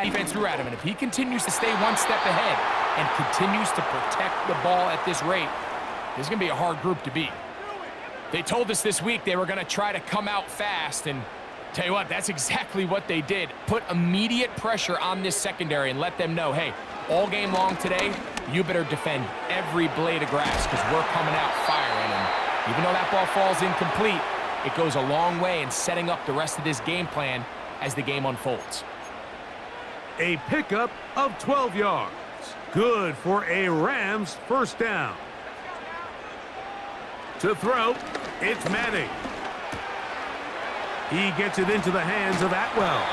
defense threw at him, and if he continues to stay one step ahead and continues to protect the ball at this rate, this is going to be a hard group to beat. They told us this week they were going to try to come out fast, and tell you what, that's exactly what they did. Put immediate pressure on this secondary and let them know, hey, all game long today, you better defend every blade of grass because we're coming out firing. And even though that ball falls incomplete, it goes a long way in setting up the rest of this game plan as the game unfolds. A pickup of 12 yards. Good for a Rams first down. To throw, it's Manning. He gets it into the hands of Atwell.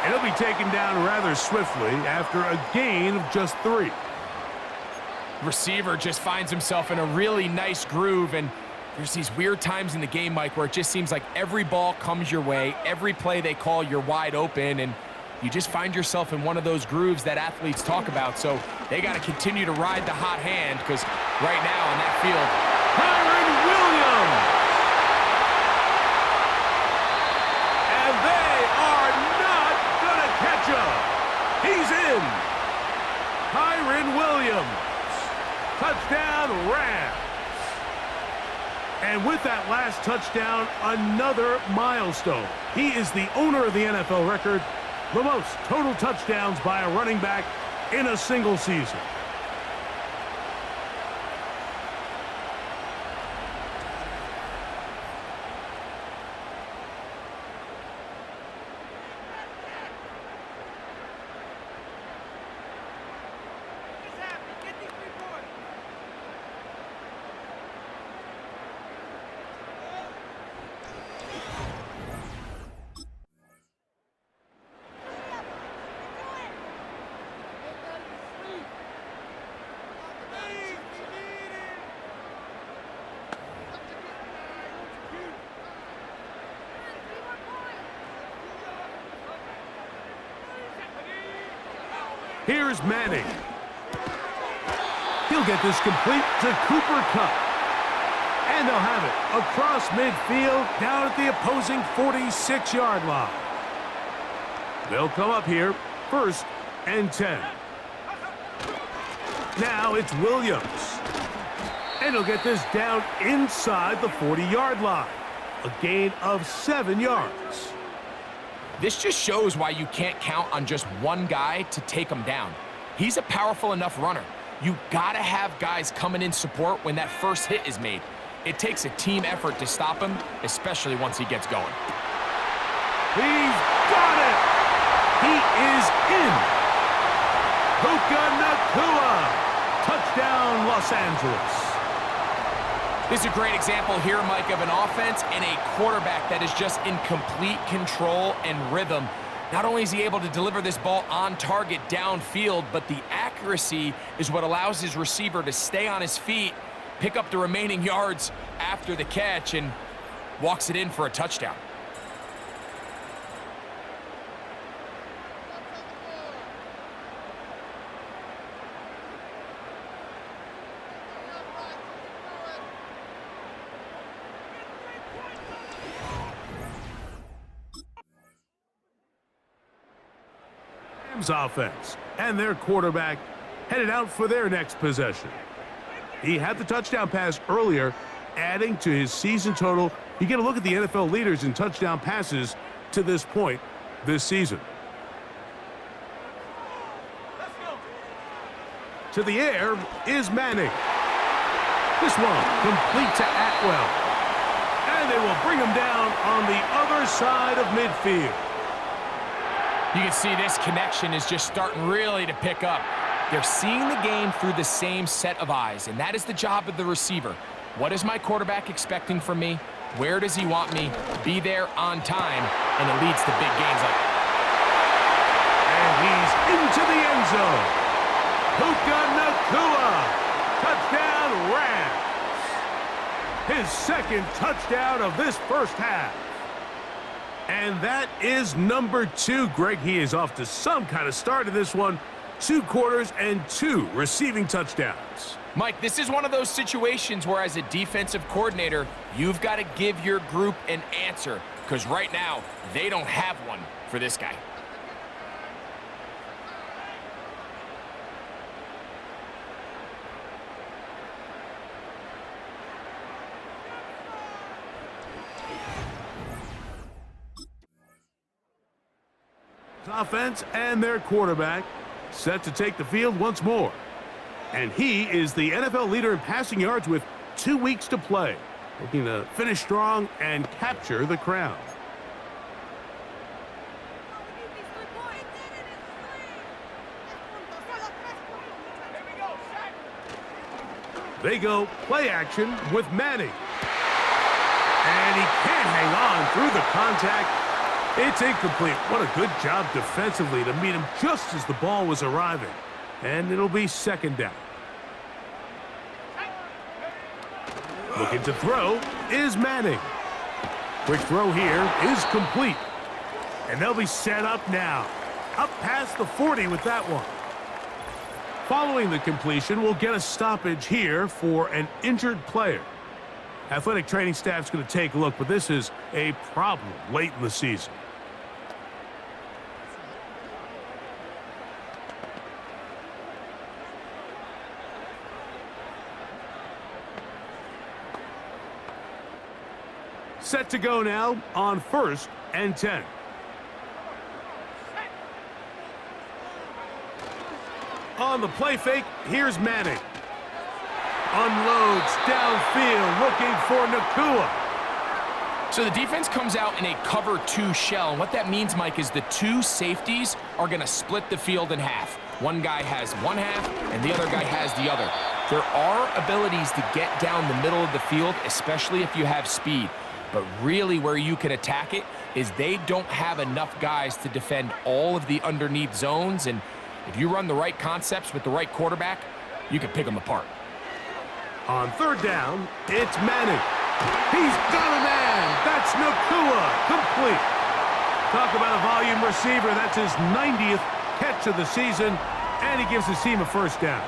And he'll be taken down rather swiftly after a gain of just 3. Receiver just finds himself in a really nice groove, and there's these weird times in the game, Mike, where it just seems like every ball comes your way, every play they call, you're wide open, and you just find yourself in one of those grooves that athletes talk about. So they got to continue to ride the hot hand because right now in that field, Kyren Williams! And they are not going to catch him. He's in. Kyren Williams. Touchdown, Rams. And with that last touchdown, another milestone. He is the owner of the NFL record, the most total touchdowns by a running back in a single season. Here's Manning. He'll get this complete to Cooper Kupp. And they'll have it across midfield down at the opposing 46-yard line. They'll come up here, 1st and 10. Now it's Williams. And he'll get this down inside the 40-yard line. A gain of 7 yards. this just shows why you can't count on just one guy to take him down. He's a powerful enough runner. You gotta have guys coming in support when that first hit is made. It takes a team effort to stop him, especially once he gets going. He's got it! He is in! Puka Nacua! Touchdown, Los Angeles. This is a great example here, Mike, of an offense and a quarterback that is just in complete control and rhythm. Not only is he able to deliver this ball on target downfield, but the accuracy is what allows his receiver to stay on his feet, pick up the remaining yards after the catch, and walks it in for a touchdown. Offense and their quarterback headed out for their next possession. He had the touchdown pass earlier, adding to his season total. You get a look at the NFL leaders in touchdown passes to this point this season. To the air is Manning. This one complete to Atwell. And they will bring him down on the other side of midfield. You can see this connection is just starting really to pick up. They're seeing the game through the same set of eyes, and that is the job of the receiver. What is my quarterback expecting from me? Where does he want me? Be there on time, and it leads to big gains like that. And he's into the end zone. Puka Nacua, touchdown Rams. His second touchdown of this first half. And that is number 2. Greg, he is off to some kind of start in this one. 2 quarters and 2 receiving touchdowns. Mike, this is one of those situations where as a defensive coordinator, you've got to give your group an answer, because right now, they don't have one for this guy. Offense and their quarterback set to take the field once more. And he is the NFL leader in passing yards with 2 weeks to play. Looking to finish strong and capture the crown. They go play action with Manning. And he can't hang on through the contact. It's incomplete. What a good job defensively to meet him just as the ball was arriving. And it'll be second down. Looking to throw is Manning. Quick throw here is complete. And they'll be set up now. Up past the 40 with that one. Following the completion, we'll get a stoppage here for an injured player. Athletic training staff's going to take a look, but this is a problem late in the season. Set to go now on 1st and 10. On the play fake, here's Madden. Unloads downfield, looking for Nakua. So the defense comes out in a cover 2 shell. And what that means, Mike, is the 2 safeties are going to split the field in half. One guy has one half, and the other guy has the other. There are abilities to get down the middle of the field, especially if you have speed. But really where you can attack it is they don't have enough guys to defend all of the underneath zones. And if you run the right concepts with the right quarterback, you can pick them apart. On 3rd down, it's Manning. He's got a man. That's Nakua. Complete. Talk about a volume receiver. That's his 90th catch of the season, and he gives his team a 1st down.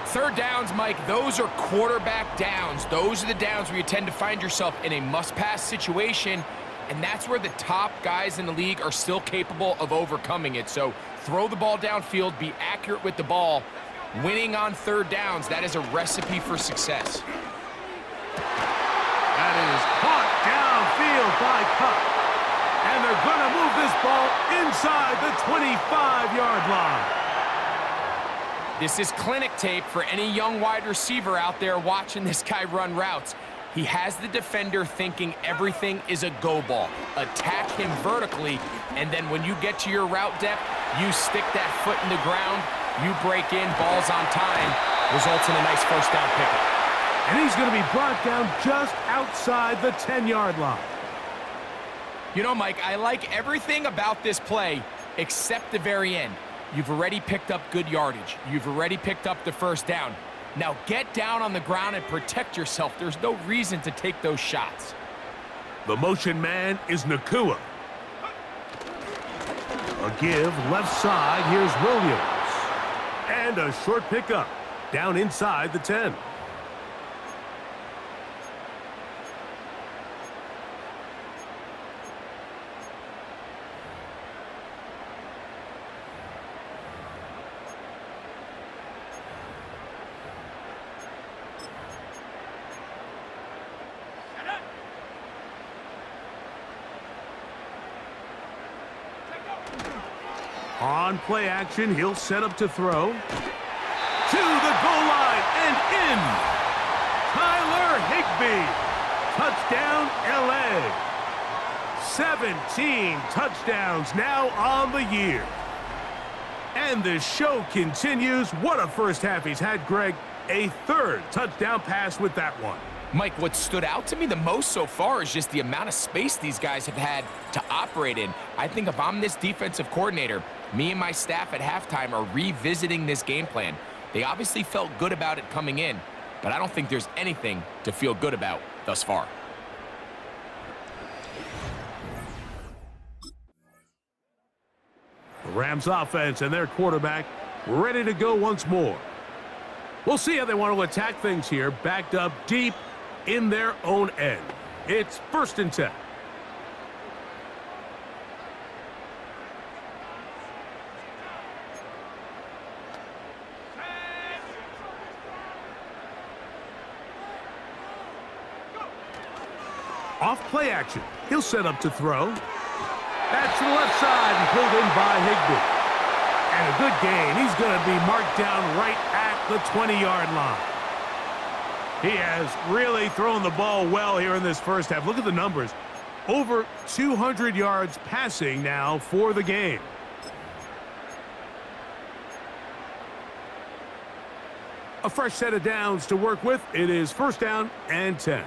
3rd downs, Mike, those are quarterback downs. Those are the downs where you tend to find yourself in a must-pass situation, and that's where the top guys in the league are still capable of overcoming it. So throw the ball downfield, be accurate with the ball. Winning on 3rd downs, that is a recipe for success. That is caught downfield by Cup. And they're going to move this ball inside the 25-yard line. This is clinic tape for any young wide receiver out there watching this guy run routes. He has the defender thinking everything is a go ball. Attack him vertically, and then when you get to your route depth, you stick that foot in the ground, you break in, balls on time, results in a nice 1st down pickup. And he's going to be brought down just outside the 10-yard line. You know, Mike, I like everything about this play except the very end. You've already picked up good yardage. You've already picked up the 1st down. Now get down on the ground and protect yourself. There's no reason to take those shots. The motion man is Nakua. A give left side. Here's Williams. And a short pickup down inside the 10. On play action, he'll set up to throw. To the goal line and in. Tyler Higbee. Touchdown, LA. 17 touchdowns now on the year. And the show continues. What a 1st half he's had, Greg. A 3rd touchdown pass with that one. Mike, what stood out to me the most so far is just the amount of space these guys have had to operate in. I think if I'm this defensive coordinator, me and my staff at halftime are revisiting this game plan. They obviously felt good about it coming in, but I don't think there's anything to feel good about thus far. The Rams offense and their quarterback ready to go once more. We'll see how they want to attack things here, backed up deep in their own end. It's 1st and 10. Off play action. He'll set up to throw. That's to the left side and pulled in by Higbee. And a good gain. He's going to be marked down right at the 20-yard line. He has really thrown the ball well here in this first half. Look at the numbers. Over 200 yards passing now for the game. A fresh set of downs to work with. It is first down and 10.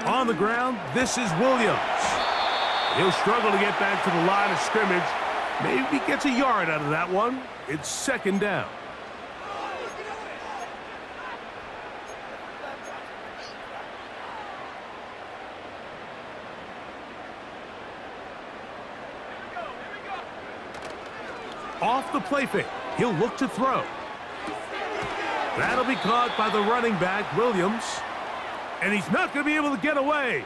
On the ground, this is Williams. He'll struggle to get back to the line of scrimmage. Maybe gets a yard out of that one. It's second down. Off the play fake. He'll look to throw. That'll be caught by the running back, Williams. And he's not going to be able to get away.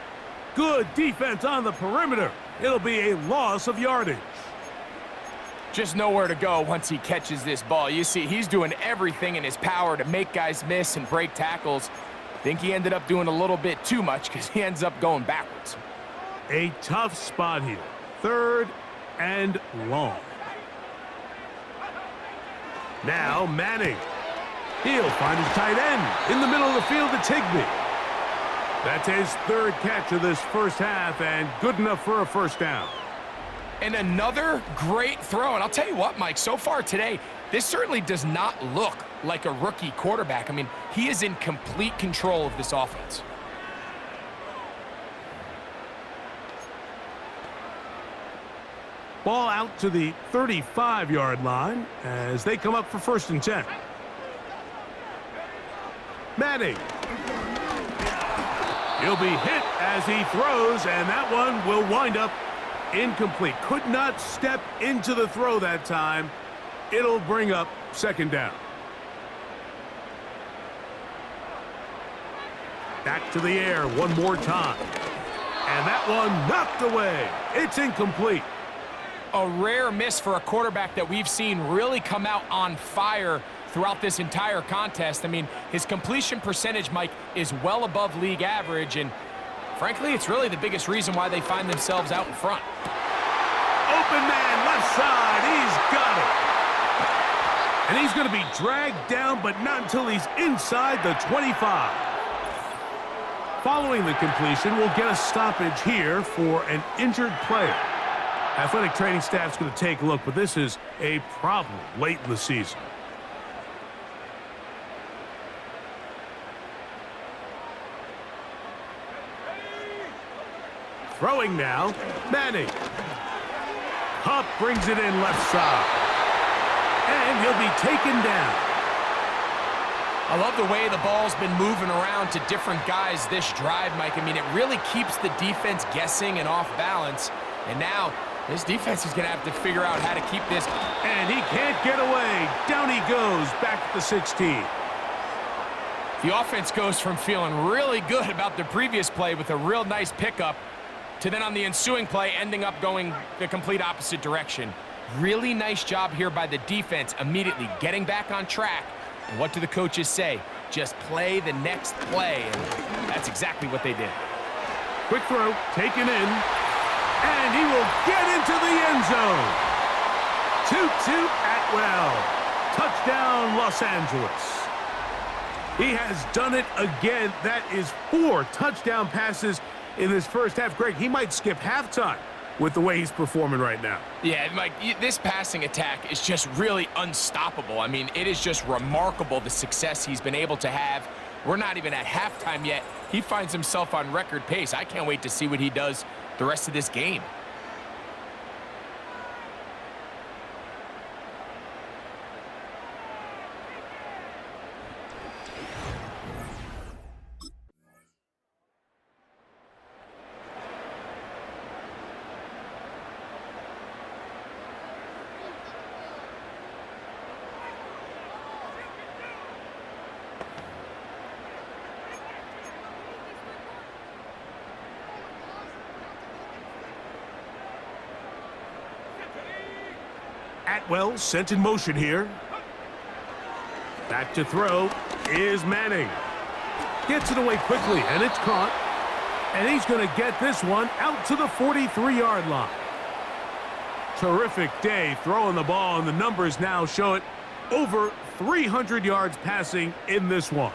Good defense on the perimeter. It'll be a loss of yardage. Just nowhere to go once he catches this ball. You see, he's doing everything in his power to make guys miss and break tackles. Think he ended up doing a little bit too much because he ends up going backwards. A tough spot here. Third and long. Now Manning. He'll find his tight end in the middle of the field to Higbee. That's his third catch of this first half and good enough for a first down. And another great throw. And I'll tell you what, Mike, so far today, this certainly does not look like a rookie quarterback. I mean, he is in complete control of this offense. Ball out to the 35-yard line as they come up for first and 10. Manning. He'll be hit as he throws, and that one will wind up incomplete. Could not step into the throw that time. It'll bring up second down. Back to the air one more time. And that one knocked away. It's incomplete. A rare miss for a quarterback that we've seen really come out on fire throughout this entire contest. I mean, his completion percentage, Mike, is well above league average, and frankly, it's really the biggest reason why they find themselves out in front. Open man, left side, he's got it. And he's going to be dragged down, but not until he's inside the 25. Following the completion, we'll get a stoppage here for an injured player. Athletic training staff's going to take a look, but this is a problem late in the season. Throwing now, Manning. Hupp brings it in left side. And he'll be taken down. I love the way the ball's been moving around to different guys this drive, Mike. I mean, it really keeps the defense guessing and off balance. And now, this defense is going to have to figure out how to keep this. And he can't get away. Down he goes, back to the 16. The offense goes from feeling really good about the previous play with a real nice pickup to then on the ensuing play ending up going the complete opposite direction. Really nice job here by the defense, immediately getting back on track. And what do the coaches say? Just play the next play. And that's exactly what they did. Quick throw, taken in. And he will get into the end zone. Toot-toot Atwell. Touchdown, Los Angeles. He has done it again. That is 4 touchdown passes in this first half. Greg, he might skip halftime with the way he's performing right now. Yeah, Mike, this passing attack is just really unstoppable. I mean, it is just remarkable the success he's been able to have. We're not even at halftime yet. He finds himself on record pace. I can't wait to see what he does the rest of this game. Atwell sent in motion here. Back to throw is Manning. Gets it away quickly, and it's caught. And he's going to get this one out to the 43-yard line. Terrific day throwing the ball, and the numbers now show it. Over 300 yards passing in this one.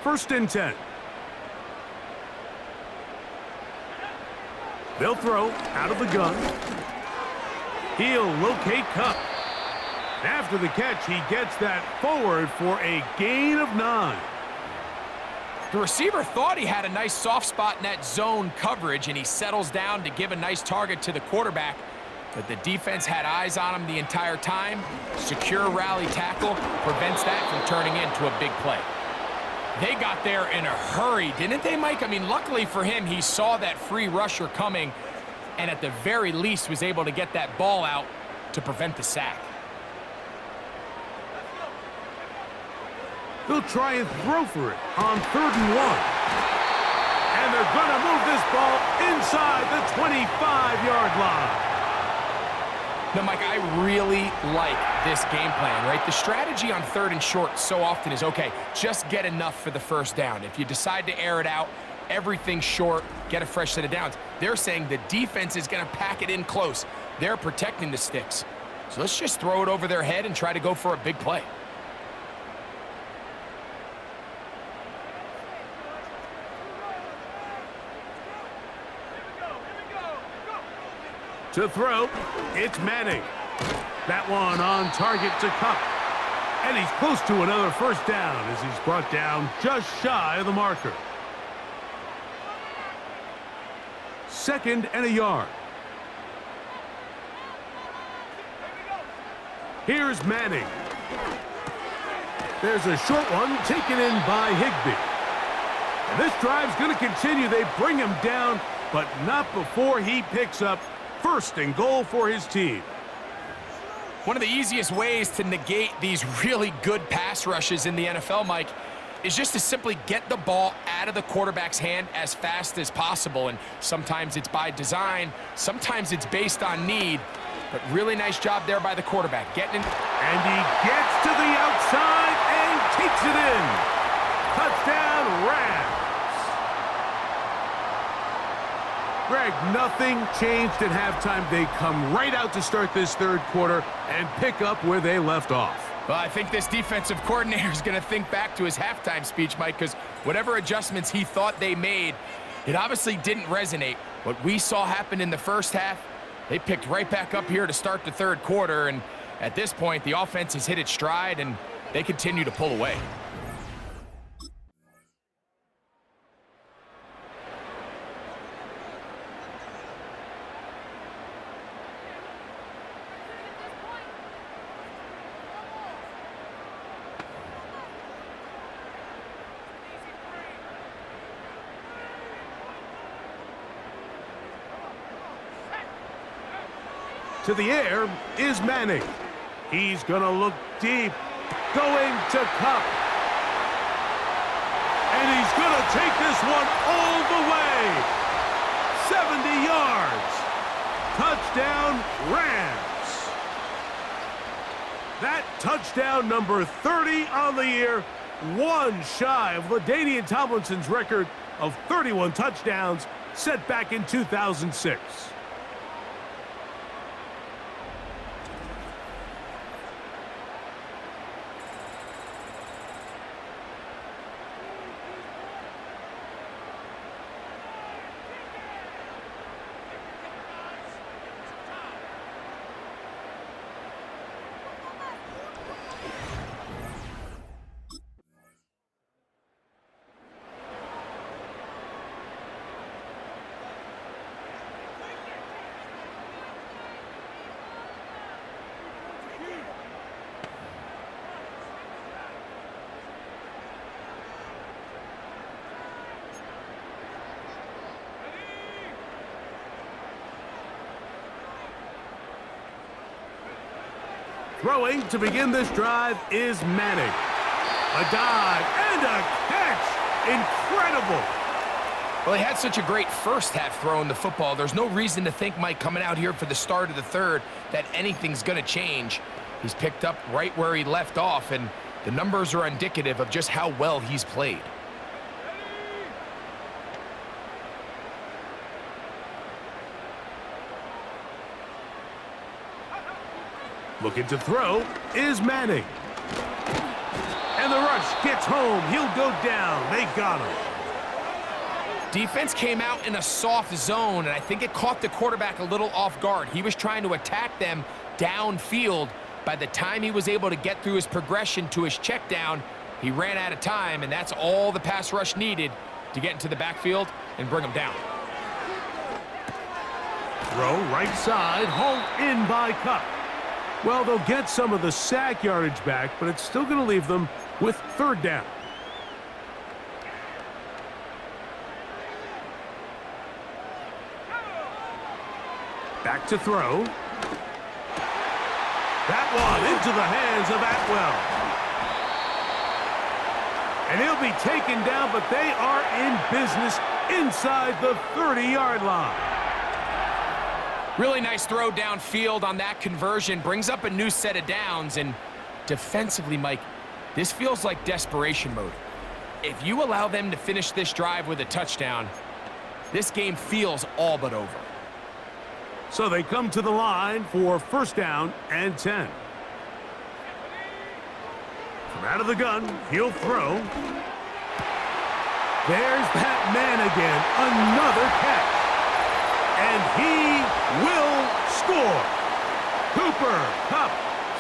1st and 10. They'll throw out of the gun. He'll locate Cup. After the catch, he gets that forward for a gain of 9. The receiver thought he had a nice soft spot in that zone coverage, and he settles down to give a nice target to the quarterback. But the defense had eyes on him the entire time. Secure rally tackle prevents that from turning into a big play. They got there in a hurry, didn't they, Mike? I mean, luckily for him, he saw that free rusher coming and at the very least was able to get that ball out to prevent the sack. They'll try and throw for it on 3rd and 1. And they're going to move this ball inside the 25-yard line. Now, Mike, I really like this game plan, right? The strategy on 3rd and short so often is, okay, just get enough for the 1st down. If you decide to air it out, everything short, get a fresh set of downs. They're saying the defense is going to pack it in close. They're protecting the sticks. So let's just throw it over their head and try to go for a big play. To throw, it's Manning. That one on target to Cup. And he's close to another 1st down as he's brought down just shy of the marker. 2nd and a yard. Here's Manning. There's a short one taken in by Higbee. And this drive's going to continue. They bring him down, but not before he picks up 1st and goal for his team. One of the easiest ways to negate these really good pass rushes in the NFL, Mike, is just to simply get the ball out of the quarterback's hand as fast as possible. And sometimes it's by design, sometimes it's based on need. But really nice job there by the quarterback. Getting in. And he gets to the outside and takes it in. Touchdown, Rams. Greg, nothing changed at halftime. They come right out to start this 3rd quarter and pick up where they left off. Well, I think this defensive coordinator is going to think back to his halftime speech, Mike, because whatever adjustments he thought they made, it obviously didn't resonate. What we saw happen in the 1st half, they picked right back up here to start the 3rd quarter, and at this point, the offense has hit its stride, and they continue to pull away. To the air is Manning. He's going to look deep. Going to Cup. And he's going to take this one all the way. 70 yards. Touchdown, Rams. That touchdown number 30 on the year. One shy of LaDainian Tomlinson's record of 31 touchdowns set back in 2006. Throwing to begin this drive is Manning. A dive and a catch. Incredible. Well, he had such a great 1st half throwing the football. There's no reason to think, Mike, coming out here for the start of the 3rd, that anything's going to change. He's picked up right where he left off, and the numbers are indicative of just how well he's played. Looking to throw is Manning. And the rush gets home. He'll go down. They got him. Defense came out in a soft zone, and I think it caught the quarterback a little off guard. He was trying to attack them downfield. By the time he was able to get through his progression to his check down, he ran out of time, and that's all the pass rush needed to get into the backfield and bring him down. Throw right side, hauled in by Cup. Well, they'll get some of the sack yardage back, but it's still going to leave them with third down. Back to throw. That one into the hands of Atwell. And he'll be taken down, but they are in business inside the 30-yard line. Really nice throw downfield on that conversion. Brings up a new set of downs. And defensively, Mike, this feels like desperation mode. If you allow them to finish this drive with a touchdown, this game feels all but over. So they come to the line for first down and 10. From out of the gun, he'll throw. There's that man again. Another catch. And he will score. Cooper Kupp,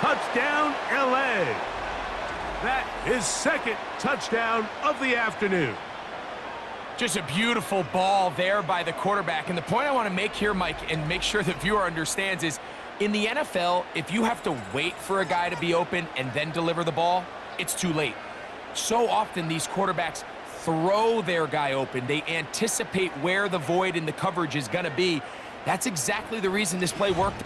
touchdown, L.A. That is second touchdown of the afternoon. Just a beautiful ball there by the quarterback. And the point I want to make here, Mike, and make sure the viewer understands is, in the NFL, if you have to wait for a guy to be open and then deliver the ball, it's too late. So often these quarterbacks throw their guy open. They anticipate where the void in the coverage is going to be. That's exactly the reason this play worked.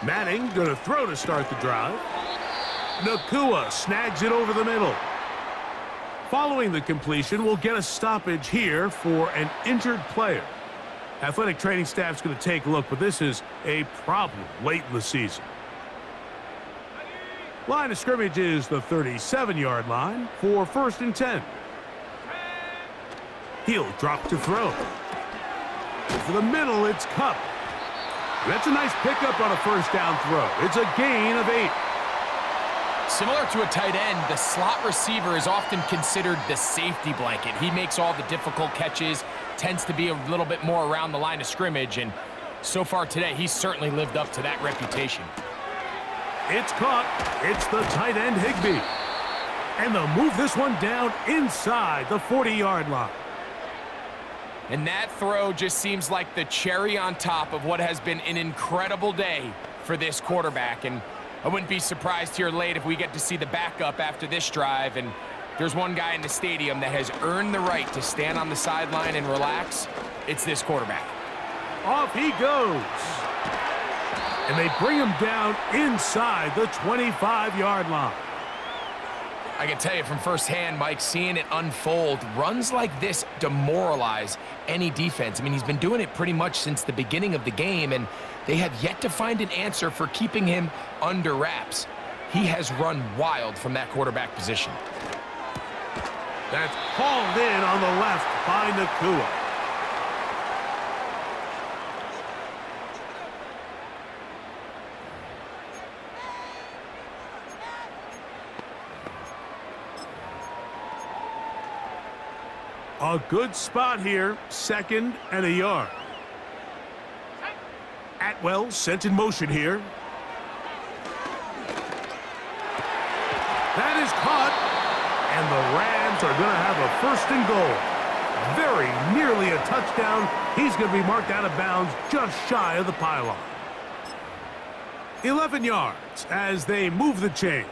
Manning going to throw to start the drive. Nakua snags it over the middle. Following the completion, we'll get a stoppage here for an injured player. Athletic training staff's going to take a look, but this is a problem late in the season. Line of scrimmage is the 37-yard line for first and 10. He'll drop to throw. For the middle, it's Kupp. That's a nice pickup on a first down throw. It's a gain of 8. Similar to a tight end, the slot receiver is often considered the safety blanket. He makes all the difficult catches, tends to be a little bit more around the line of scrimmage, and so far today, he's certainly lived up to that reputation. It's caught. It's the tight end, Higbee. And they'll move this one down inside the 40-yard line. And that throw just seems like the cherry on top of what has been an incredible day for this quarterback. And I wouldn't be surprised here late if we get to see the backup after this drive. And there's one guy in the stadium that has earned the right to stand on the sideline and relax. It's this quarterback. Off he goes. And they bring him down inside the 25-yard line. I can tell you from firsthand, Mike, seeing it unfold, runs like this demoralize any defense. I mean, he's been doing it pretty much since the beginning of the game, and they have yet to find an answer for keeping him under wraps. He has run wild from that quarterback position. That's hauled in on the left by Nakua. A good spot here, second and a yard. Atwell sent in motion here. That is caught, and the Rams are going to have a first and goal. Very nearly a touchdown. He's going to be marked out of bounds just shy of the pylon. 11 yards as they move the chains.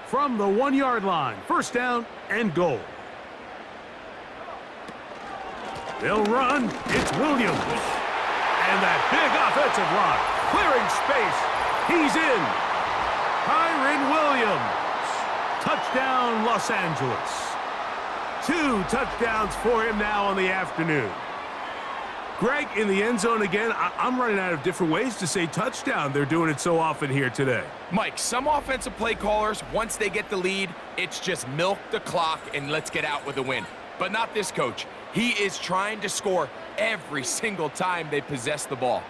From the 1-yard line, first down and goal. They'll run. It's Williams. And that big offensive line clearing space He's in. Kyron Williams. Touchdown, Los Angeles. 2 touchdowns for him now on the afternoon. Greg, in the end zone again, I'm running out of different ways to say touchdown. They're doing it so often here today. Mike, some offensive play callers, once they get the lead, it's just milk the clock and let's get out with a win. But not this coach. He is trying to score every single time they possess the ball.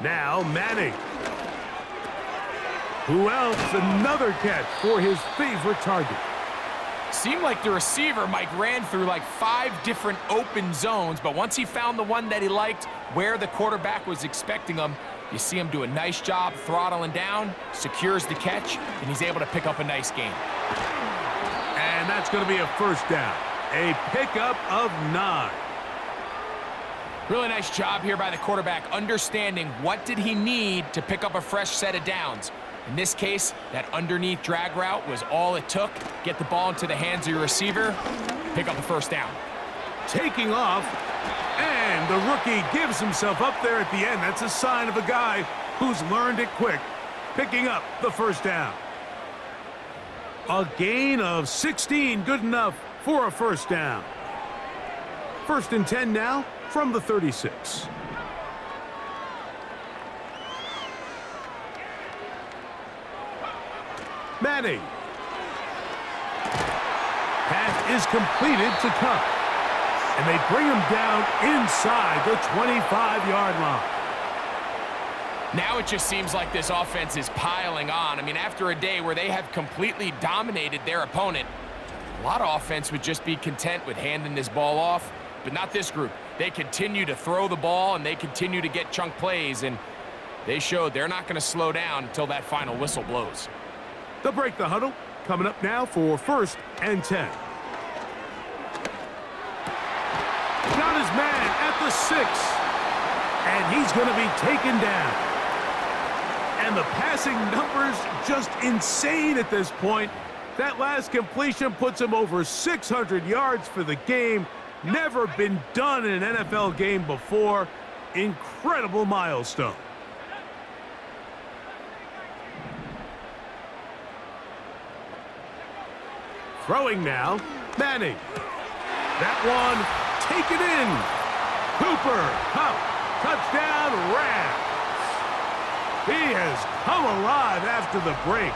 Now Manning. Who else? Another catch for his favorite target. Seemed like the receiver, Mike, ran through like 5 different open zones, but once he found the one that he liked, where the quarterback was expecting him, you see him do a nice job throttling down, secures the catch, and he's able to pick up a nice gain. And that's going to be a first down. A pickup of 9. Really nice job here by the quarterback, understanding what did he need to pick up a fresh set of downs. In this case, that underneath drag route was all it took. Get the ball into the hands of your receiver, pick up the first down. Taking off, and the rookie gives himself up there at the end. That's a sign of a guy who's learned it quick, picking up the first down. A gain of 16, good enough for a first down. 1st and 10 now from the 36. Manning. Pass is completed to Cup. And they bring him down inside the 25-yard line. Now it just seems like this offense is piling on. I mean, after a day where they have completely dominated their opponent, a lot of offense would just be content with handing this ball off, but not this group. They continue to throw the ball, and they continue to get chunk plays, and they showed they're not going to slow down until that final whistle blows. They'll break the huddle. Coming up now for 1st and 10. Got his man at the 6, and he's going to be taken down. And the passing numbers just insane at this point. That last completion puts him over 600 yards for the game. Never been done in an NFL game before. Incredible milestone. Throwing now, Manning. That one taken in. Cooper, Kupp, touchdown, Rams. He has come alive after the break.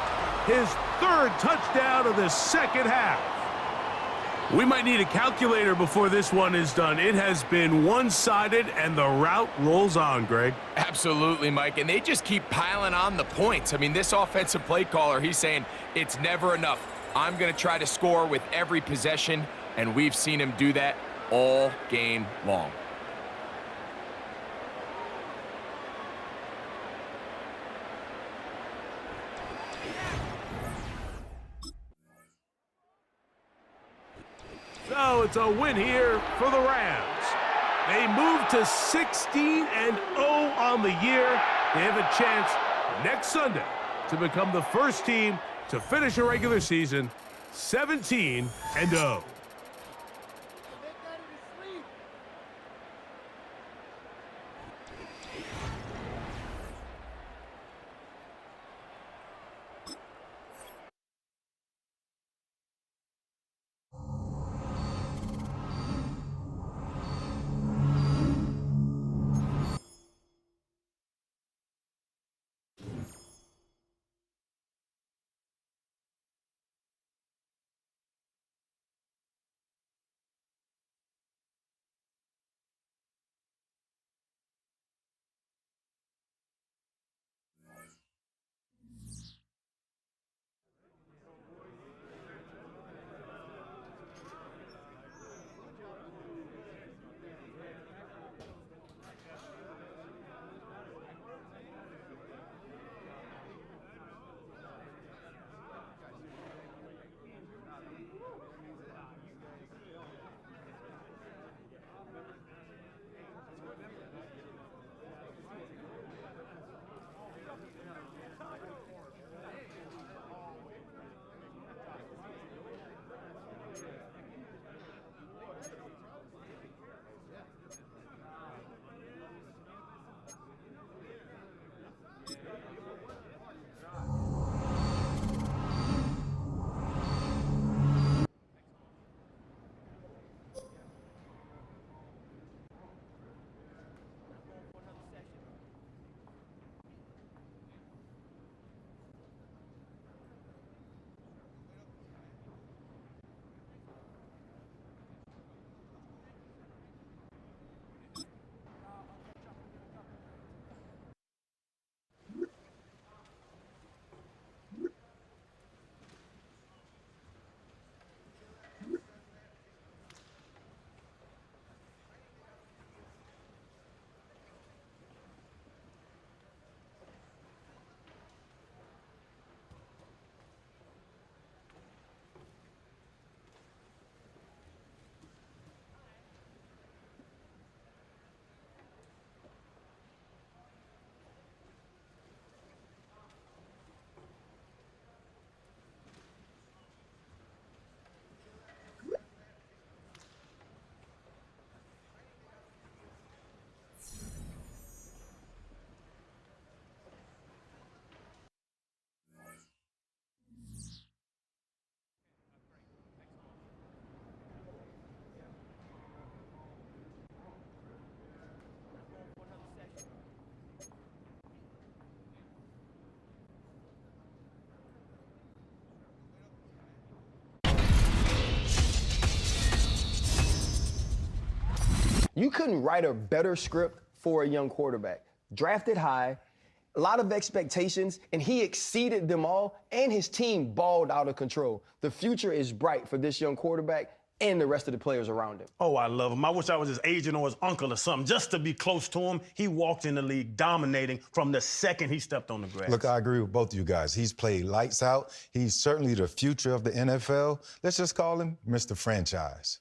His 3rd touchdown of the second half. We might need a calculator before this one is done. It has been one-sided, and the route rolls on, Greg. Absolutely, Mike, and they just keep piling on the points. I mean, this offensive play caller, he's saying it's never enough. I'm going to try to score with every possession, and we've seen him do that all game long. So it's a win here for the Rams. They move to 16-0 on the year. They have a chance next Sunday to become the first team to finish a regular season 17-0. You couldn't write a better script for a young quarterback. Drafted high, a lot of expectations, and he exceeded them all, and his team balled out of control. The future is bright for this young quarterback and the rest of the players around him. Oh, I love him. I wish I was his agent or his uncle or something, just to be close to him. He walked in the league dominating from the second he stepped on the grass. Look, I agree with both of you guys. He's played lights out. He's certainly the future of the NFL. Let's just call him Mr. Franchise.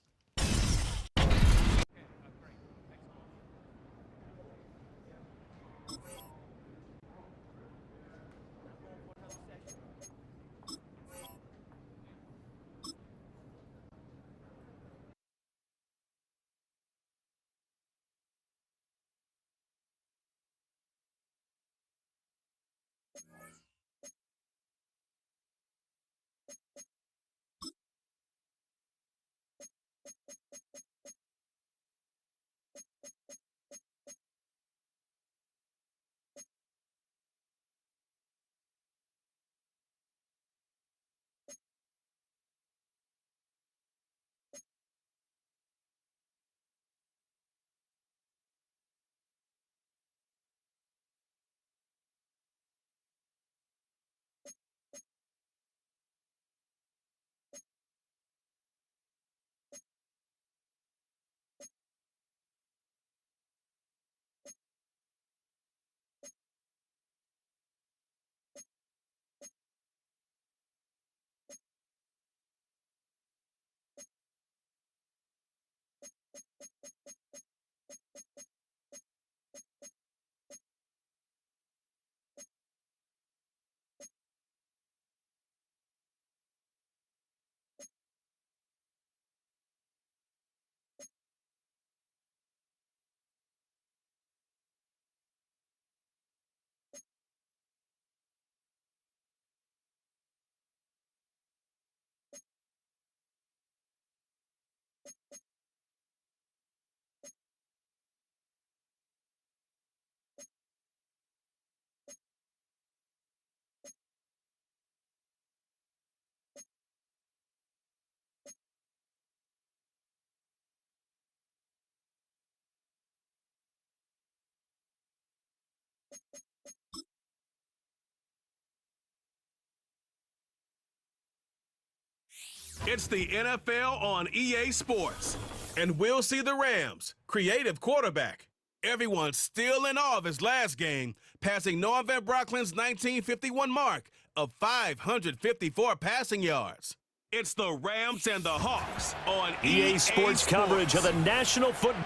It's the NFL on EA Sports, and we'll see the Rams' creative quarterback. Everyone's still in awe of his last game, passing Noah Van Brocklin's 1951 mark of 554 passing yards. It's the Rams and the Hawks on EA Sports coverage of the National Football.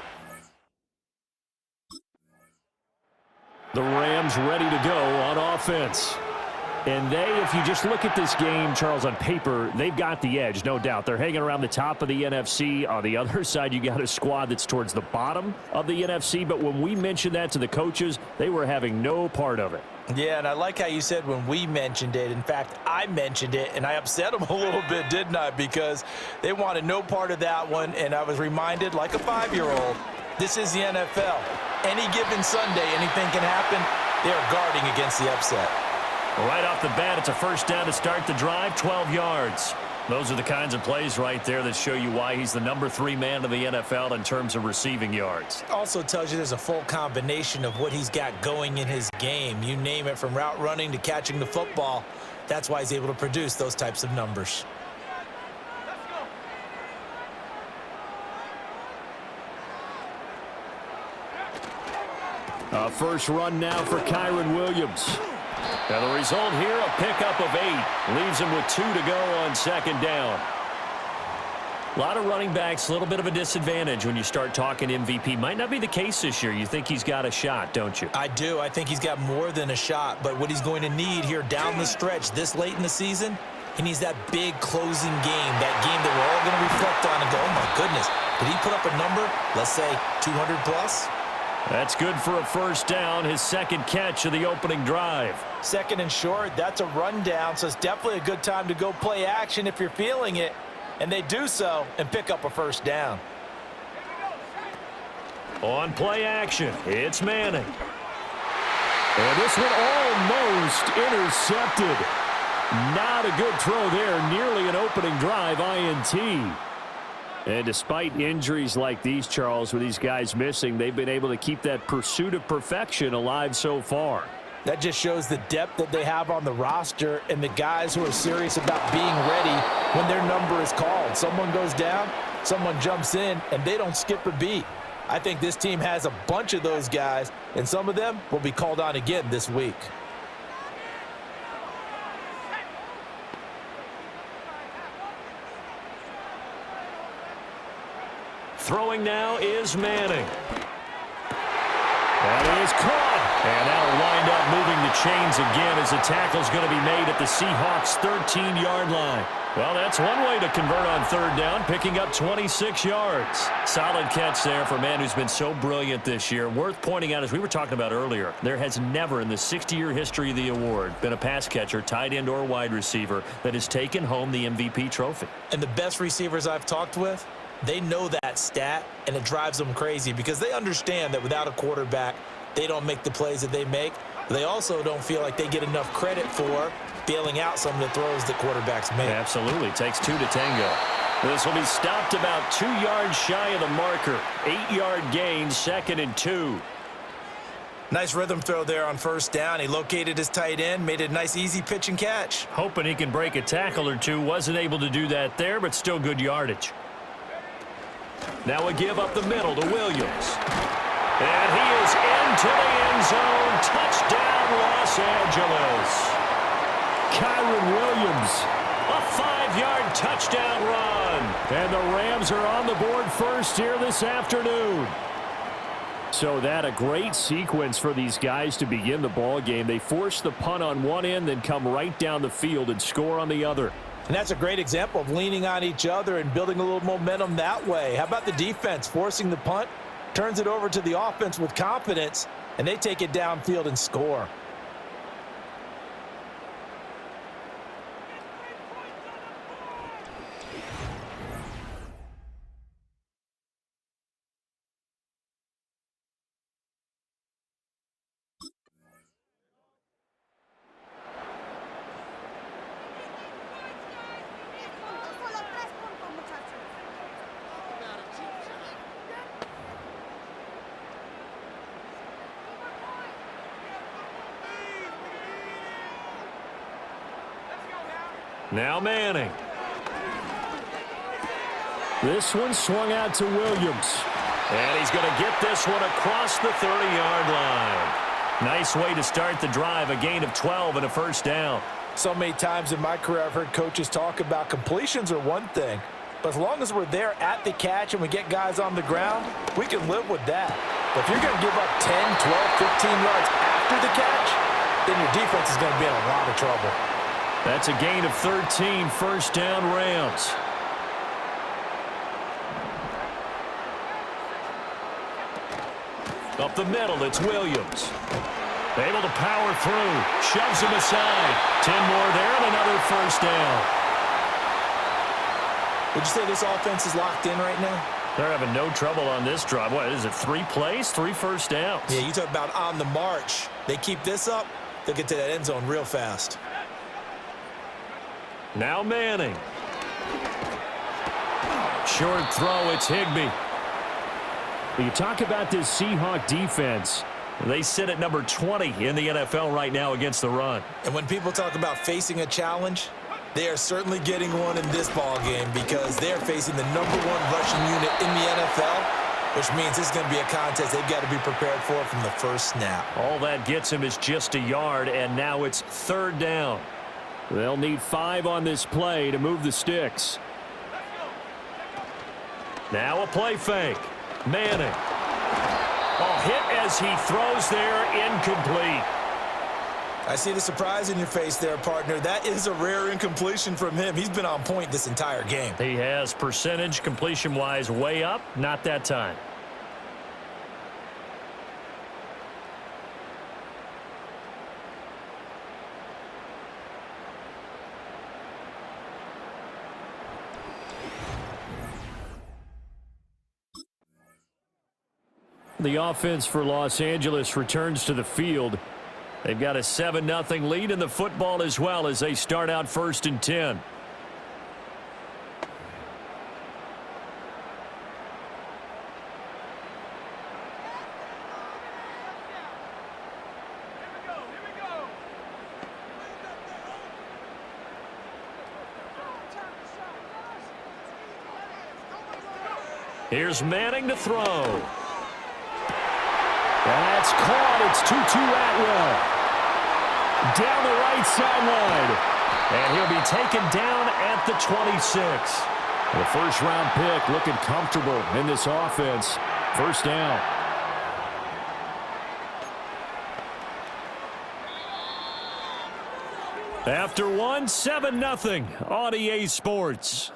The Rams ready to go on offense. And if you just look at this game, Charles, on paper, they've got the edge, no doubt. They're hanging around the top of the NFC. On the other side, you got a squad that's towards the bottom of the NFC. But when we mentioned that to the coaches, they were having no part of it. Yeah, and I like how you said when we mentioned it. In fact, I mentioned it, and I upset them a little bit, didn't I? Because they wanted no part of that one, and I was reminded, like a 5-year-old, this is the NFL. Any given Sunday, anything can happen. They are guarding against the upset. Right off the bat, it's a first down to start the drive, 12 yards. Those are the kinds of plays right there that show you why he's the number 3 man of the NFL in terms of receiving yards. Also tells you there's a full combination of what he's got going in his game. You name it, from route running to catching the football. That's why he's able to produce those types of numbers. A first run now for Kyron Williams. And the result here, a pickup of 8. Leaves him with 2 to go on second down. A lot of running backs, a little bit of a disadvantage when you start talking MVP. Might not be the case this year. You think he's got a shot, don't you? I do. I think he's got more than a shot. But what he's going to need here down the stretch this late in the season, he needs that big closing game, that game that we're all going to reflect on and go, oh, my goodness, did he put up a number, let's say 200 plus? That's good for a first down, his second catch of the opening drive. Second and short, that's a rundown, so it's definitely a good time to go play action if you're feeling it. And they do so and pick up a first down. On play action, it's Manning. And this one almost intercepted. Not a good throw there, nearly an opening drive INT. And despite injuries like these, Charles, with these guys missing, they've been able to keep that pursuit of perfection alive so far. That just shows the depth that they have on the roster and the guys who are serious about being ready when their number is called. Someone goes down, someone jumps in, and they don't skip a beat. I think this team has a bunch of those guys, and some of them will be called on again this week. Throwing now is Manning. That is caught. And that'll wind up moving the chains again as the tackle's going to be made at the Seahawks' 13-yard line. Well, that's one way to convert on third down, picking up 26 yards. Solid catch there for a man who's been so brilliant this year. Worth pointing out, as we were talking about earlier, there has never in the 60-year history of the award been a pass catcher, tight end, or wide receiver that has taken home the MVP trophy. And the best receivers I've talked with, they know that stat, and it drives them crazy because they understand that without a quarterback, they don't make the plays that they make. They also don't feel like they get enough credit for bailing out some of the throws that quarterbacks make. Absolutely. Takes two to tango. This will be stopped about 2 yards shy of the marker. 8-yard gain, 2nd and 2. Nice rhythm throw there on first down. He located his tight end, made a nice easy pitch and catch. Hoping he can break a tackle or two. Wasn't able to do that there, but still good yardage. Now a give up the middle to Williams. And he is into the end zone. Touchdown, Los Angeles. Kyron Williams, a 5-yard touchdown run. And the Rams are on the board first here this afternoon. So that a great sequence for these guys to begin the ball game. They force the punt on one end, then come right down the field and score on the other. And that's a great example of leaning on each other and building a little momentum that way. How about the defense forcing the punt? Turns it over to the offense with confidence, and they take it downfield and score. Now Manning. This one swung out to Williams. And he's going to get this one across the 30-yard line. Nice way to start the drive, a gain of 12 and a first down. So many times in my career I've heard coaches talk about completions are one thing, but as long as we're there at the catch and we get guys on the ground, we can live with that. But if you're going to give up 10, 12, 15 yards after the catch, then your defense is going to be in a lot of trouble. That's a gain of 13, first down Rams. Up the middle, it's Williams. Able to power through, shoves him aside. 10 more there and another first down. Would you say this offense is locked in right now? They're having no trouble on this drive. What is it, 3 plays, 3 first downs? Yeah, you talk about on the march. They keep this up, they'll get to that end zone real fast. Now Manning. Short throw, it's Higbee. You talk about this Seahawk defense. They sit at number 20 in the NFL right now against the run. And when people talk about facing a challenge, they are certainly getting one in this ball game because they're facing the #1 rushing unit in the NFL, which means this is going to be a contest they've got to be prepared for from the first snap. All that gets him is just a yard, and now it's third down. They'll need 5 on this play to move the sticks. Now a play fake. Manning. Oh, hit as he throws there, incomplete. I see the surprise in your face there, partner. That is a rare incompletion from him. He's been on point this entire game. He has percentage completion-wise way up, not that time. The offense for Los Angeles returns to the field. They've got a 7-0 lead in the football as well as they start out 1st and 10. Here's Manning to throw. That's caught. It's Tutu Atwell. Down the right sideline. And he'll be taken down at the 26. The first-round pick looking comfortable in this offense. First down. After one, 7-0 on EA Sports.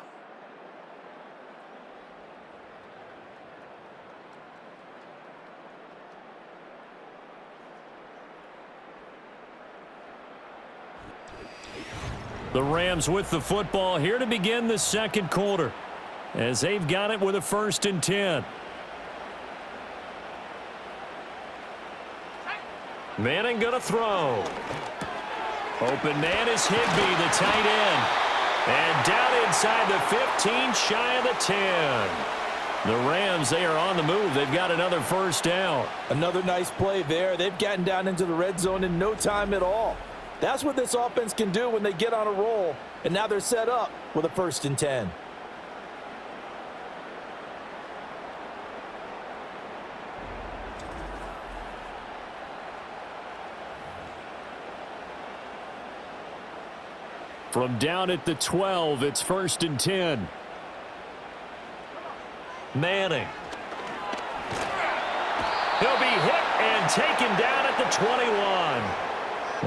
The Rams with the football here to begin the second quarter as they've got it with a 1st and 10. Manning going to throw. Open man is Higbee, the tight end. And down inside the 15, shy of the 10. The Rams, they are on the move. They've got another first down. Another nice play there. They've gotten down into the red zone in no time at all. That's what this offense can do when they get on a roll. And now they're set up with a 1st and 10. From down at the 12, it's 1st and 10. Manning. He'll be hit and taken down at the 21.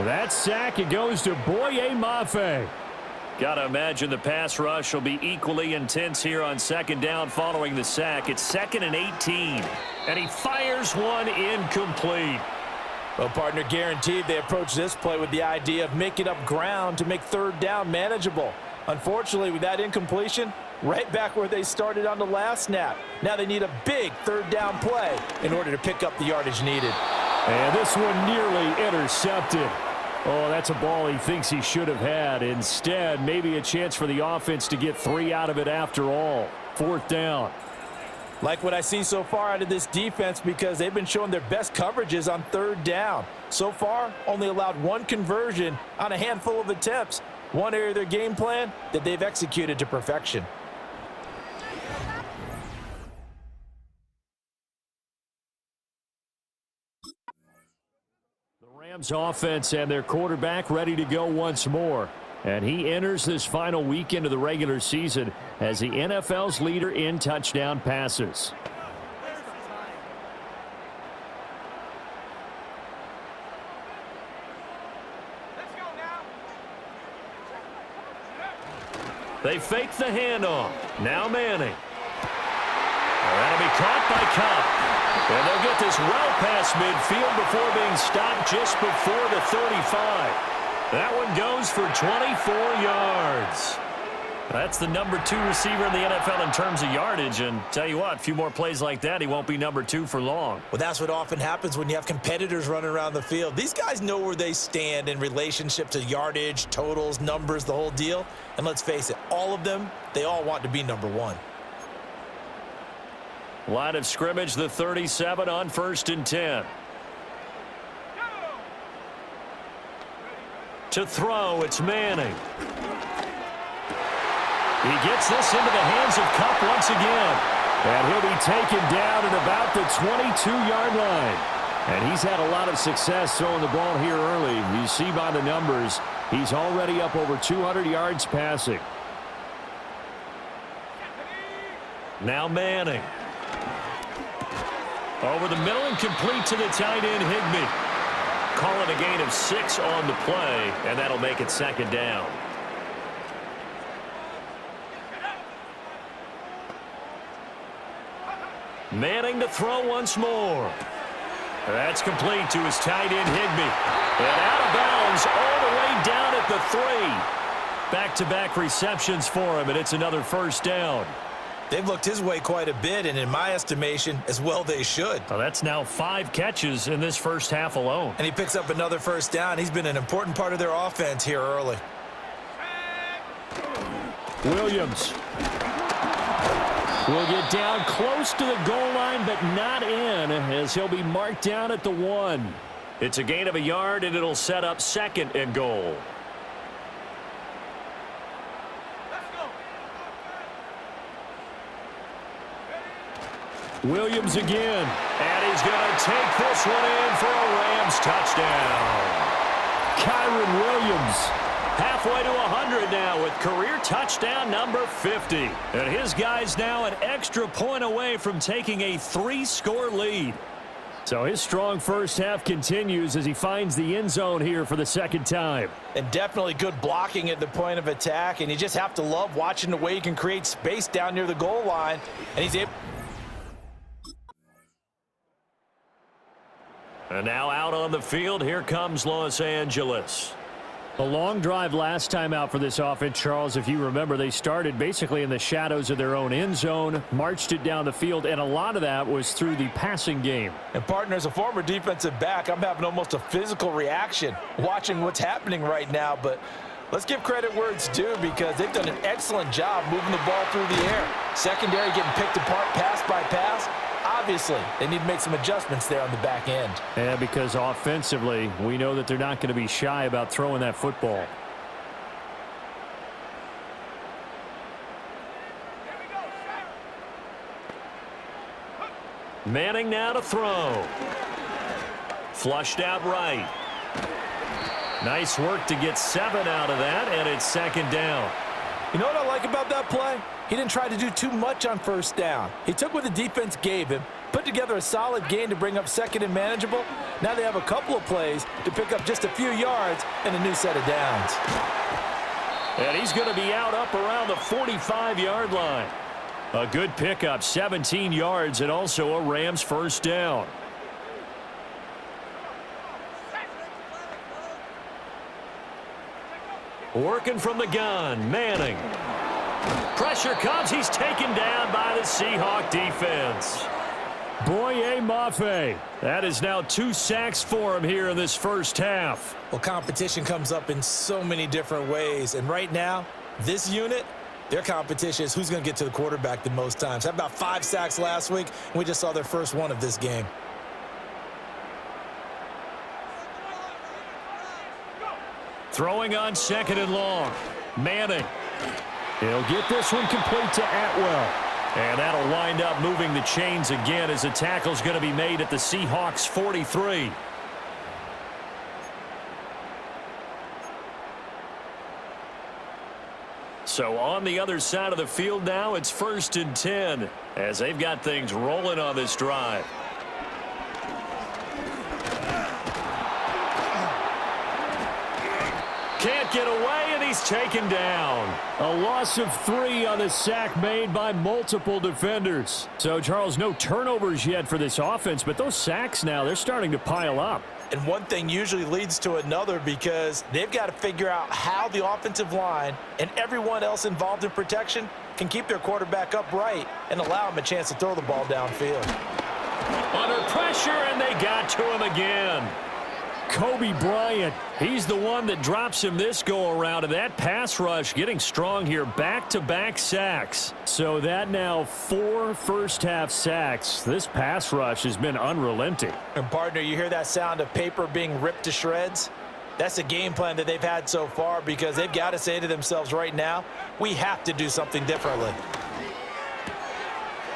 That sack, it goes to Boye Mafe. Got to imagine the pass rush will be equally intense here on 2nd down following the sack. It's 2nd and 18. And he fires one incomplete. Well, partner, guaranteed they approach this play with the idea of making up ground to make 3rd down manageable. Unfortunately, with that incompletion, right back where they started on the last snap. Now they need a big 3rd down play in order to pick up the yardage needed. And this one nearly intercepted. Oh, that's a ball he thinks he should have had. Instead, maybe a chance for the offense to get 3 out of it after all. 4th down. Like what I see so far out of this defense because they've been showing their best coverages on 3rd down. So far, only allowed 1 conversion on a handful of attempts. One area of their game plan that they've executed to perfection. Rams offense and their quarterback ready to go once more. And he enters this final weekend of the regular season as the NFL's leader in touchdown passes. They fake the handoff. Now Manning. That'll be caught by Cobb. And they'll get this well past midfield before being stopped just before the 35. That one goes for 24 yards. That's the number 2 receiver in the NFL in terms of yardage. And tell you what, a few more plays like that, he won't be number 2 for long. Well, that's what often happens when you have competitors running around the field. These guys know where they stand in relationship to yardage, totals, numbers, the whole deal. And let's face it, all of them, they all want to be number 1. Line of scrimmage, the 37 on 1st and 10. To throw, it's Manning. He gets this into the hands of Kupp once again. And he'll be taken down at about the 22-yard line. And he's had a lot of success throwing the ball here early. You see by the numbers, he's already up over 200 yards passing. Now Manning. Over the middle and complete to the tight end, Higbee. Calling a gain of 6 on the play, and that'll make it 2nd down. Manning to throw once more. That's complete to his tight end, Higbee. And out of bounds all the way down at the 3. Back-to-back receptions for him, and it's another 1st down. They've looked his way quite a bit, and in my estimation, as well they should. Well, that's now 5 catches in this first half alone. And he picks up another 1st down. He's been an important part of their offense here early. Williams will get down close to the goal line, but not in, as he'll be marked down at the 1. It's a gain of a yard, and it'll set up 2nd and goal. Williams again. And he's going to take this one in for a Rams touchdown. Kyron Williams halfway to 100 now with career touchdown number 50. And his guy's now an extra point away from taking a 3-score lead. So his strong first half continues as he finds the end zone here for the second time. And definitely good blocking at the point of attack. And you just have to love watching the way he can create space down near the goal line. And he's able. And now out on the field, here comes Los Angeles. A long drive last time out for this offense, Charles. If you remember, they started basically in the shadows of their own end zone, marched it down the field, and a lot of that was through the passing game. And, partner, as a former defensive back, I'm having almost a physical reaction watching what's happening right now. But let's give credit where it's due because they've done an excellent job moving the ball through the air. Secondary getting picked apart pass by pass. Obviously, they need to make some adjustments there on the back end. Yeah, because offensively, we know that they're not going to be shy about throwing that football. Manning now to throw. Flushed out right. Nice work to get 7 out of that, and it's second down. You know what I like about that play? He didn't try to do too much on first down. He took what the defense gave him, put together a solid gain to bring up second and manageable. Now they have a couple of plays to pick up just a few yards and a new set of downs. And he's going to be out up around the 45-yard line. A good pickup, 17 yards, and also a Rams first down. Working from the gun, Manning. Pressure comes. He's taken down by the Seahawk defense. Boye Mafe. That is now 2 sacks for him here in this first half. Well, competition comes up in so many different ways. And right now, this unit, their competition is who's going to get to the quarterback the most times. Had about 5 sacks last week, and we just saw their first one of this game. Throwing on second and long. Manning. He'll get this one complete to Atwell. And that'll wind up moving the chains again as the tackle's going to be made at the Seahawks 43. So on the other side of the field now, it's 1st and 10 as they've got things rolling on this drive. Can't get away, and he's taken down. A loss of 3 on the sack made by multiple defenders. So, Charles, no turnovers yet for this offense, but those sacks now, they're starting to pile up. And one thing usually leads to another because they've got to figure out how the offensive line and everyone else involved in protection can keep their quarterback upright and allow him a chance to throw the ball downfield. Under pressure, and they got to him again. Kobe Bryant, he's the one that drops him this go-around, and that pass rush getting strong here, back-to-back sacks. So that now 4 first-half sacks. This pass rush has been unrelenting. And, partner, you hear that sound of paper being ripped to shreds? That's a game plan that they've had so far because they've got to say to themselves right now, we have to do something differently.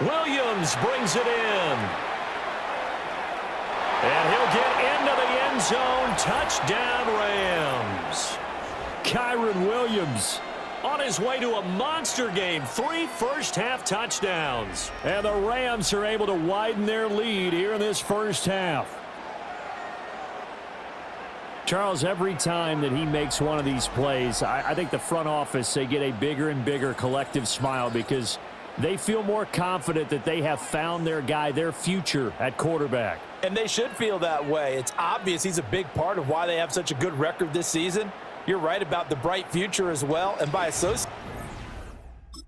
Williams brings it in. And he'll get into the end zone. Touchdown, Rams. Kyron Williams on his way to a monster game. 3 first-half touchdowns. And the Rams are able to widen their lead here in this first half. Charles, every time that he makes one of these plays, I think the front office, they get a bigger and bigger collective smile because they feel more confident that they have found their guy, their future at quarterback. And they should feel that way. It's obvious he's a big part of why they have such a good record this season. You're right about the bright future as well. And by association, the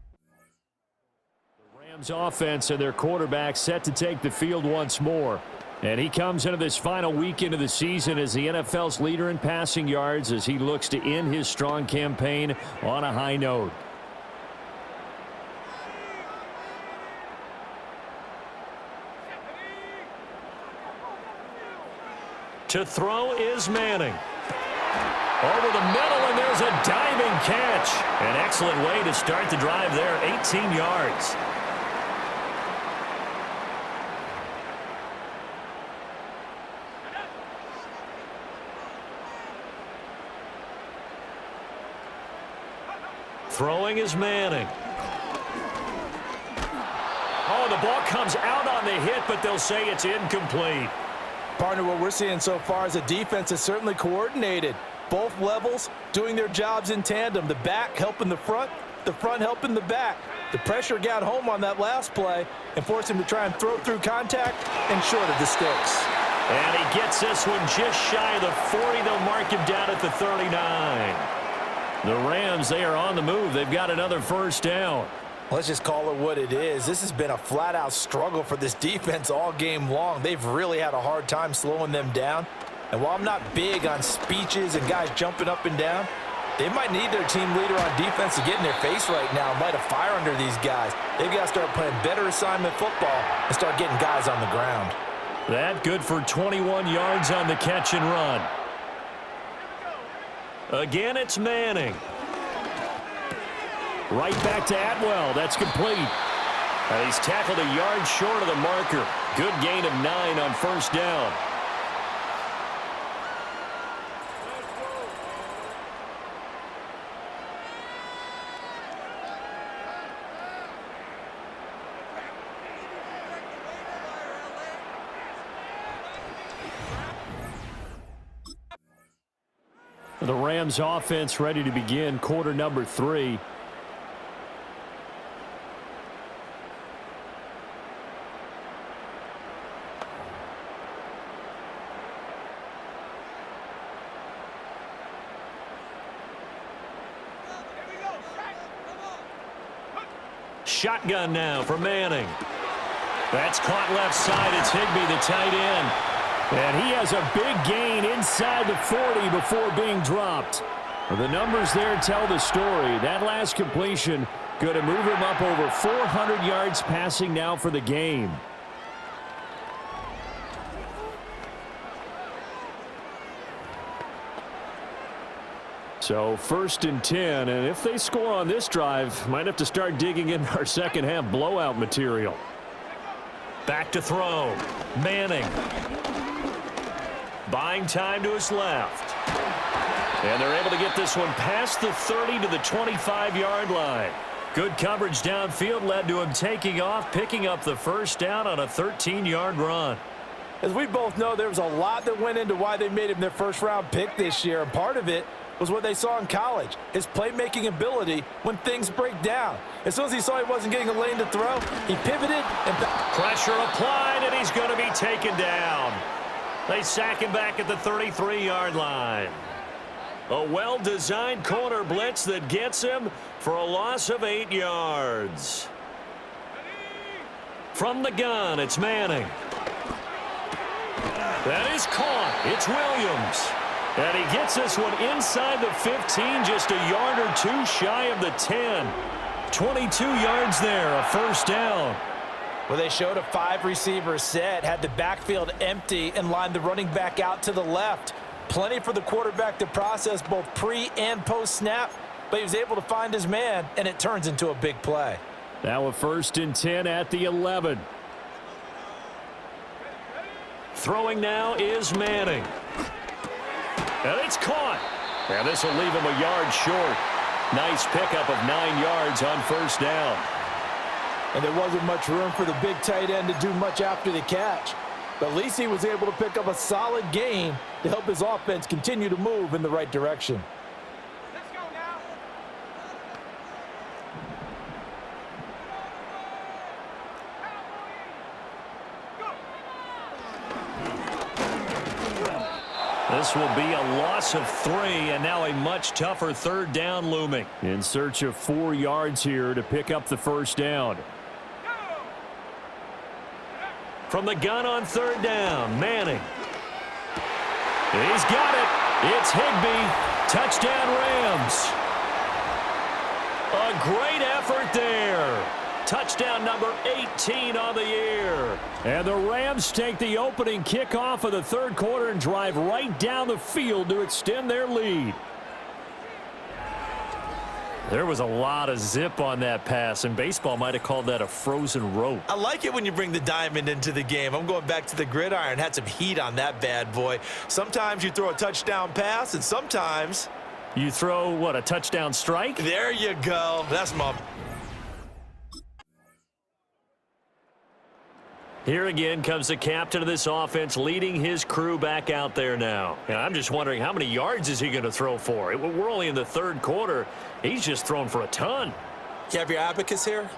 Rams offense and their quarterback set to take the field once more. And he comes into this final weekend of the season as the NFL's leader in passing yards as he looks to end his strong campaign on a high note. To throw is Manning. Over the middle, and there's a diving catch. An excellent way to start the drive there, 18 yards. Throwing is Manning. Oh, the ball comes out on the hit, but they'll say it's incomplete. Partner, what we're seeing so far is a defense is certainly coordinated. Both levels doing their jobs in tandem. The back helping the front helping the back. The pressure got home on that last play and forced him to try and throw through contact and short of the sticks. And he gets this one just shy of the 40. They'll mark him down at the 39. The Rams, they are on the move. They've got another first down. Let's just call it what it is. This has been a flat-out struggle for this defense all game long. They've really had a hard time slowing them down. And while I'm not big on speeches and guys jumping up and down, they might need their team leader on defense to get in their face right now and light a fire under these guys. They've got to start playing better assignment football and start getting guys on the ground. That good for 21 yards on the catch and run. Again, it's Manning. Right back to Atwell. That's complete. And he's tackled a yard short of the marker. Good gain of 9 on first down. The Rams offense ready to begin quarter number 3. Shotgun now for Manning. That's caught left side. It's Higbee, the tight end. And he has a big gain inside the 40 before being dropped. The numbers there tell the story. That last completion going to move him up over 400 yards passing now for the game. So 1st and 10, and if they score on this drive, might have to start digging in our second half blowout material. Back to throw. Manning. Buying time to his left. And they're able to get this one past the 30 to the 25-yard line. Good coverage downfield led to him taking off, picking up the first down on a 13-yard run. As we both know, there was a lot that went into why they made him their first-round pick this year, and part of it was what they saw in college, his playmaking ability when things break down. As soon as he saw he wasn't getting a lane to throw, he pivoted and pressure applied, and he's going to be taken down. They sack him back at the 33-yard line. A well-designed corner blitz that gets him for a loss of 8 yards. From the gun, it's Manning. That is caught. It's Williams. And he gets this one inside the 15, just a yard or two shy of the 10. 22 yards there, a first down. Well, they showed a 5-receiver set, had the backfield empty, and lined the running back out to the left. Plenty for the quarterback to process both pre- and post-snap, but he was able to find his man, and it turns into a big play. Now a 1st and 10 at the 11. Throwing now is Manning. And it's caught. And this will leave him a yard short. Nice pickup of 9 yards on first down. And there wasn't much room for the big tight end to do much after the catch. But at least he was able to pick up a solid gain to help his offense continue to move in the right direction. Let's go now. This will be a loss of 3, and now a much tougher 3rd down looming. In search of 4 yards here to pick up the first down. From the gun on 3rd down, Manning. He's got it. It's Higbee. Touchdown, Rams. A great effort there. Touchdown number 18 on the year. And the Rams take the opening kickoff of the 3rd quarter and drive right down the field to extend their lead. There was a lot of zip on that pass, and baseball might have called that a frozen rope. I like it when you bring the diamond into the game. I'm going back to the gridiron. Had some heat on that bad boy. Sometimes you throw a touchdown pass, and sometimes You throw, what, a touchdown strike? There you go. That's my... Here again comes the captain of this offense leading his crew back out there now. And I'm just wondering how many yards is he going to throw for? We're only in the third quarter. He's just thrown for a ton. You have your abacus here?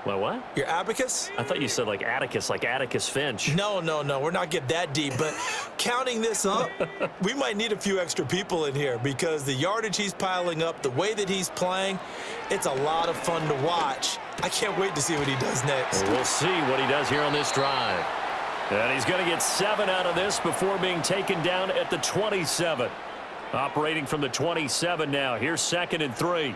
Well, what? Your abacus? I thought you said like Atticus Finch. No. We're not getting that deep. But counting this up, we might need a few extra people in here because the yardage he's piling up, the way that he's playing, it's a lot of fun to watch. I can't wait to see what he does next. We'll see what he does here on this drive. And he's going to get 7 out of this before being taken down at the 27. Operating from the 27 now. Here's 2nd and 3.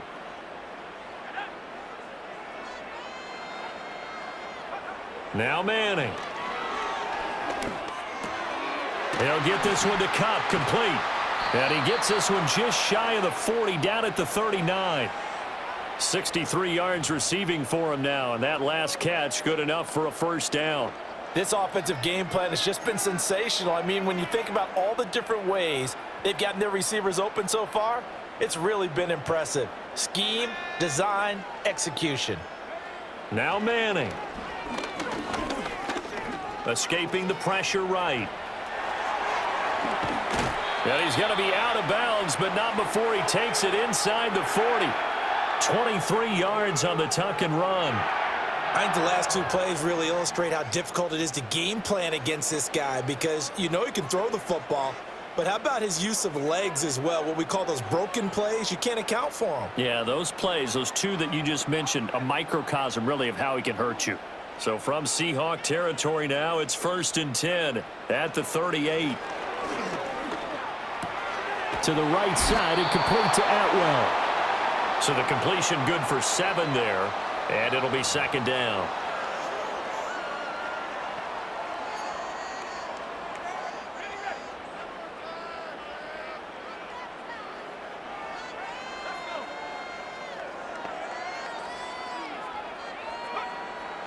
Now Manning. He'll get this one to Cup, complete. And he gets this one just shy of the 40, down at the 39. 63 yards receiving for him now, and that last catch good enough for a first down. This offensive game plan has just been sensational. I mean, when you think about all the different ways they've gotten their receivers open so far, it's really been impressive. Scheme, design, execution. Now Manning. Escaping the pressure right. And he's going to be out of bounds, but not before he takes it inside the 40. 23 yards on the tuck and run. I think the last 2 plays really illustrate how difficult it is to game plan against this guy because you know he can throw the football, but how about his use of legs as well, what we call those broken plays? You can't account for them. Yeah, those plays, those 2 that you just mentioned, a microcosm really of how he can hurt you. So from Seahawk territory now, it's 1st and 10 at the 38. To the right side and complete to Atwell. So the completion good for 7 there, and it'll be 2nd down.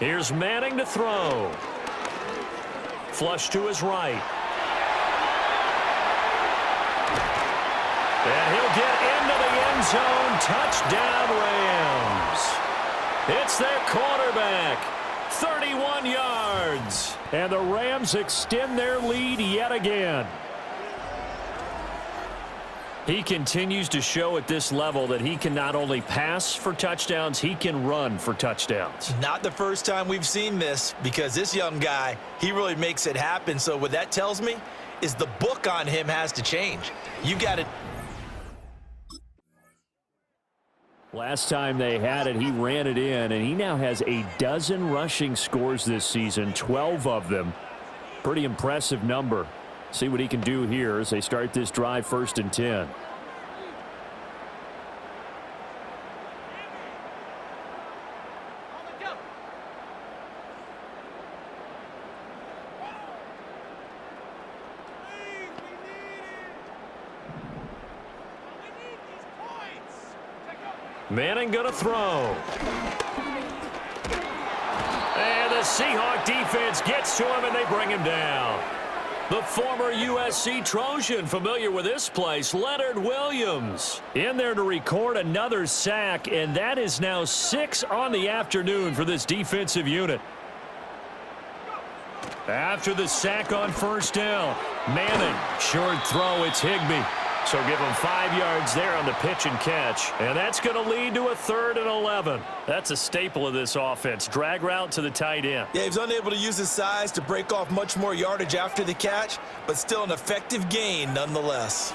Here's Manning to throw. Flush to his right. And he'll get into the end zone. Touchdown, Rams. It's their quarterback. 31 yards. And the Rams extend their lead yet again. He continues to show at this level that he can not only pass for touchdowns, he can run for touchdowns. Not the first time we've seen this because this young guy, he really makes it happen. So what that tells me is the book on him has to change. You got to... Last time they had it, he ran it in, and he now has a dozen rushing scores this season, 12 of them. Pretty impressive number. See what he can do here as they start this drive 1st and 10. Manning gonna throw. And the Seahawk defense gets to him and they bring him down. The former USC Trojan familiar with this place, Leonard Williams, in there to record another sack, and that is now 6 on the afternoon for this defensive unit. After the sack on 1st down, Manning, short throw, it's Higbee. So give him 5 yards there on the pitch and catch. And that's going to lead to a 3rd and 11. That's a staple of this offense. Drag route to the tight end. Yeah, he's unable to use his size to break off much more yardage after the catch, but still an effective gain nonetheless.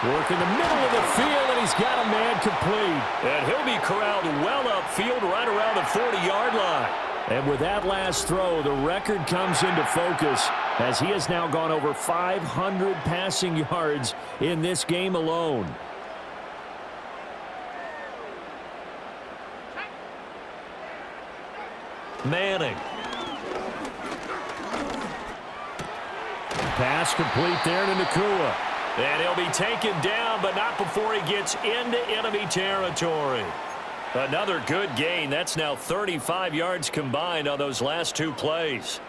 Work in the middle of the field, and he's got a man complete. And he'll be corralled well upfield right around the 40-yard line. And with that last throw, the record comes into focus as he has now gone over 500 passing yards in this game alone. Manning. Pass complete there to Nakua. And he'll be taken down, but not before he gets into enemy territory. Another good gain. That's now 35 yards combined on those last 2 plays.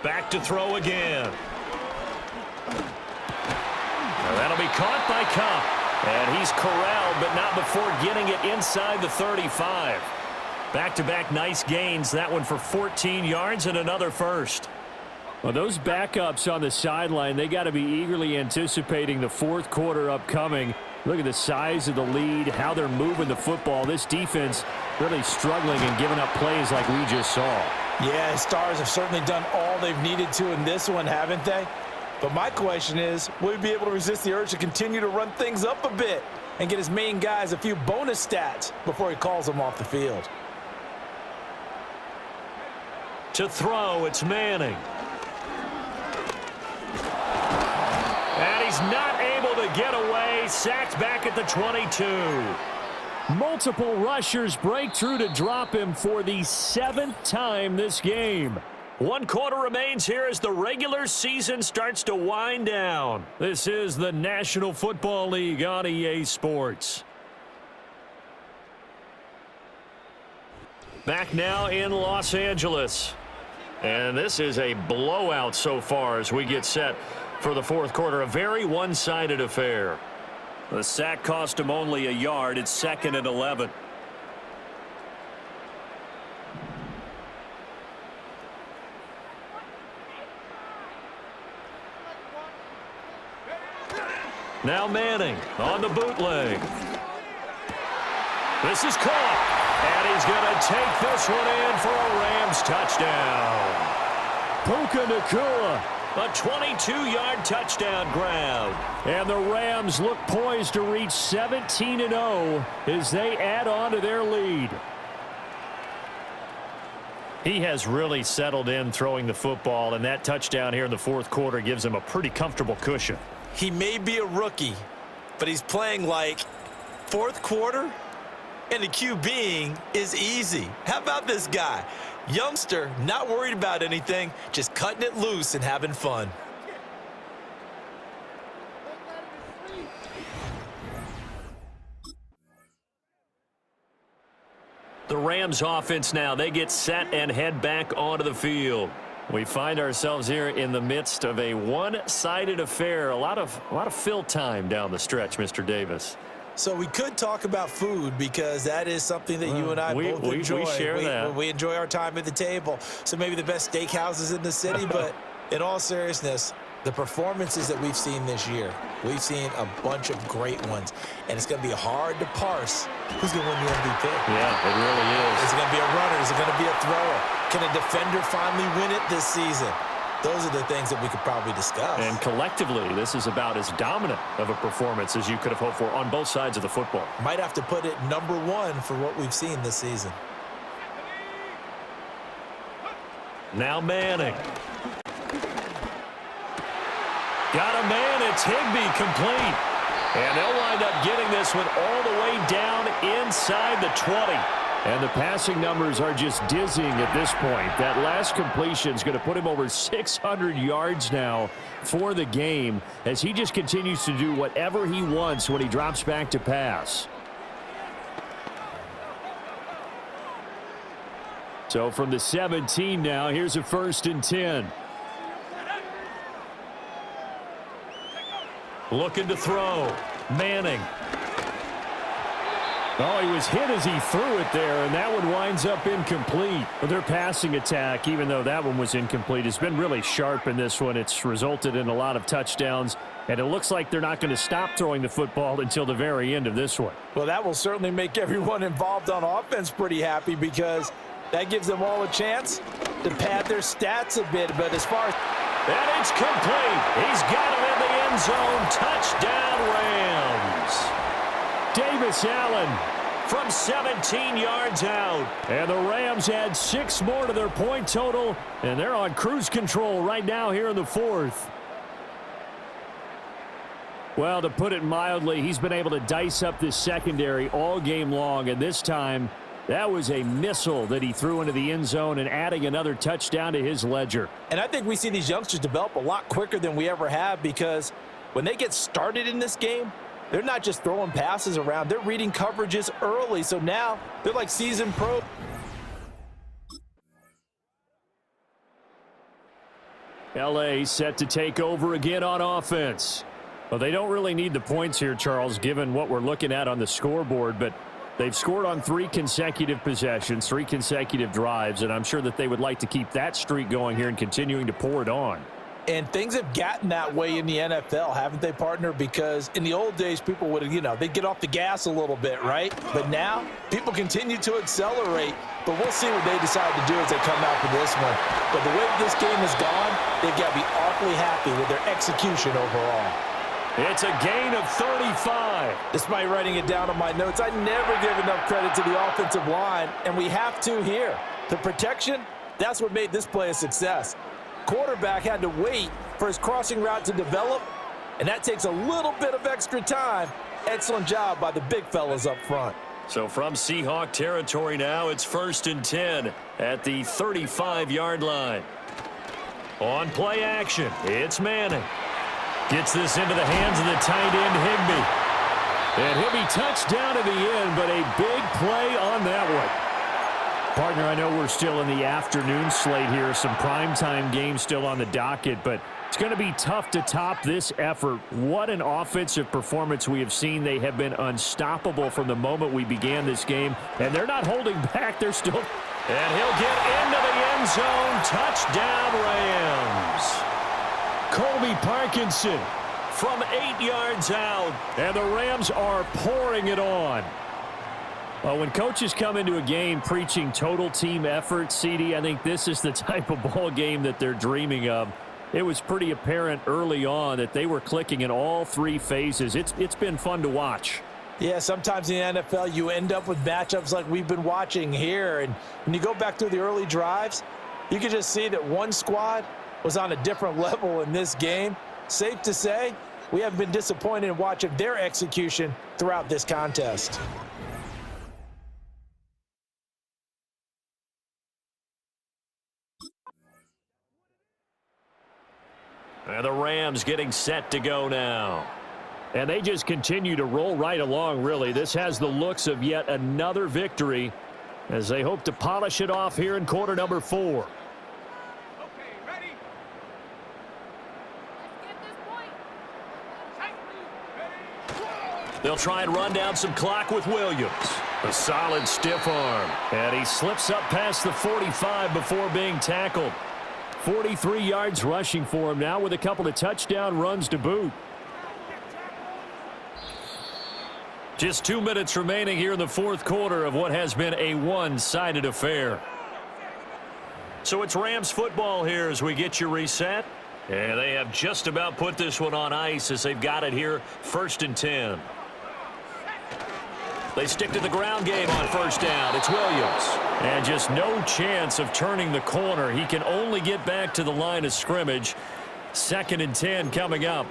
Back to throw again. Now that'll be caught by Cup. And he's corralled, but not before getting it inside the 35. Back-to-back nice gains. That one for 14 yards and another first. Well, those backups on the sideline, they got to be eagerly anticipating the fourth quarter upcoming. Look at the size of the lead, how they're moving the football. This defense really struggling and giving up plays like we just saw. Yeah, Stars have certainly done all they've needed to in this one, haven't they? But my question is, will he be able to resist the urge to continue to run things up a bit and get his main guys a few bonus stats before he calls them off the field? To throw, it's Manning. And he's not able to get away. Sacked back at the 22. Multiple rushers break through to drop him for the 7th time this game. 1 quarter remains here as the regular season starts to wind down. This is the National Football League on EA Sports. Back now in Los Angeles. And this is a blowout so far as we get set for the fourth quarter. A very one-sided affair. The sack cost him only a yard. It's 2nd and 11. Now Manning on the bootleg. This is caught. And he's going to take this one in for a Rams touchdown. Puka Nacua, a 22-yard touchdown grab. And the Rams look poised to reach 17-0 as they add on to their lead. He has really settled in throwing the football, and that touchdown here in the fourth quarter gives him a pretty comfortable cushion. He may be a rookie, but he's playing like fourth quarter, and the QBing is easy. How about this guy? Youngster, not worried about anything, just cutting it loose and having fun. The Rams offense now, they get set and head back onto the field. We find ourselves here in the midst of a one-sided affair. A lot of fill time down the stretch, Mr. Davis. So we could talk about food because that is something that you and I both enjoy. We share that. We enjoy our time at the table. So maybe the best steakhouses in the city, but in all seriousness, the performances that we've seen this year, we've seen a bunch of great ones, and it's going to be hard to parse who's going to win the MVP. Yeah, it really is. Is it going to be a runner? Is it going to be a thrower? Can a defender finally win it this season? Those are the things that we could probably discuss. And collectively, this is about as dominant of a performance as you could have hoped for on both sides of the football. Might have to put it number one for what we've seen this season. Now Manning. Got a man, it's Higbee complete. And they'll wind up getting this one all the way down inside the 20. And the passing numbers are just dizzying at this point. That last completion is going to put him over 600 yards now for the game as he just continues to do whatever he wants when he drops back to pass. So from the 17 now, here's a 1st and 10. Looking to throw. Manning. Oh, he was hit as he threw it there, and that one winds up incomplete. But their passing attack, even though that one was incomplete, has been really sharp in this one. It's resulted in a lot of touchdowns, and it looks like they're not going to stop throwing the football until the very end of this one. Well, that will certainly make everyone involved on offense pretty happy because that gives them all a chance to pad their stats a bit. But as far as... And it's complete. He's got him in the end zone. Touchdown, Rams. Davis Allen from 17 yards out. And the Rams add 6 more to their point total, and they're on cruise control right now here in the fourth. Well, to put it mildly, he's been able to dice up this secondary all game long, and this time that was a missile that he threw into the end zone and adding another touchdown to his ledger. And I think we see these youngsters develop a lot quicker than we ever have because when they get started in this game, they're not just throwing passes around. They're reading coverages early. So now they're like seasoned pros. L.A. set to take over again on offense. Well, they don't really need the points here, Charles, given what we're looking at on the scoreboard, but they've scored on 3 consecutive possessions, 3 consecutive drives, and I'm sure that they would like to keep that streak going here and continuing to pour it on. And things have gotten that way in the NFL, haven't they, partner? Because in the old days, people would, they'd get off the gas a little bit, right? But now, people continue to accelerate. But we'll see what they decide to do as they come out for this one. But the way this game has gone, they've got to be awfully happy with their execution overall. It's a gain of 35. Despite writing it down on my notes, I never give enough credit to the offensive line, and we have to here. The protection, that's what made this play a success. Quarterback had to wait for his crossing route to develop, and that takes a little bit of extra time. Excellent job by the big fellas up front. So from Seahawk territory now, it's 1st and 10 at the 35-yard line. On play action, it's Manning. Gets this into the hands of the tight end, Higbee. And he'll be touched down to the end, but a big play on that one. Partner, I know we're still in the afternoon slate here, some primetime games still on the docket, but it's going to be tough to top this effort. What an offensive performance we have seen. They have been unstoppable from the moment we began this game, and they're not holding back. They're still... And he'll get into the end zone. Touchdown, Rams. Colby Parkinson from 8 yards out, and the Rams are pouring it on. Well, when coaches come into a game preaching total team effort, CD, I think this is the type of ball game that they're dreaming of. It was pretty apparent early on that they were clicking in all 3 phases. It's been fun to watch. Yeah, sometimes in the NFL you end up with matchups like we've been watching here. And when you go back through the early drives, you can just see that one squad was on a different level in this game. Safe to say, we haven't been disappointed in watching their execution throughout this contest. And the Rams getting set to go now. And they just continue to roll right along, really. This has the looks of yet another victory as they hope to polish it off here in quarter number 4. Okay, ready? They'll try and run down some clock with Williams. A solid stiff arm. And he slips up past the 45 before being tackled. 43 yards rushing for him now with a couple of touchdown runs to boot. Just 2 minutes remaining here in the 4th quarter of what has been a one-sided affair. So it's Rams football here as we get you reset. And they have just about put this one on ice as they've got it here 1st and 10. They stick to the ground game on 1st down. It's Williams. And just no chance of turning the corner. He can only get back to the line of scrimmage. 2nd and 10 coming up.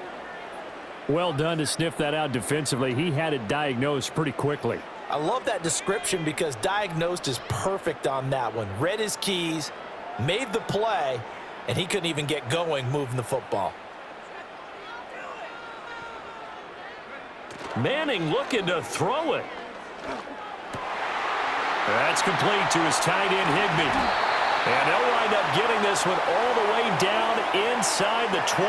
Well done to sniff that out defensively. He had it diagnosed pretty quickly. I love that description because diagnosed is perfect on that one. Read his keys, made the play, and he couldn't even get going moving the football. Manning looking to throw it. That's complete to his tight end, Higbee. And they'll wind up getting this one all the way down inside the 20.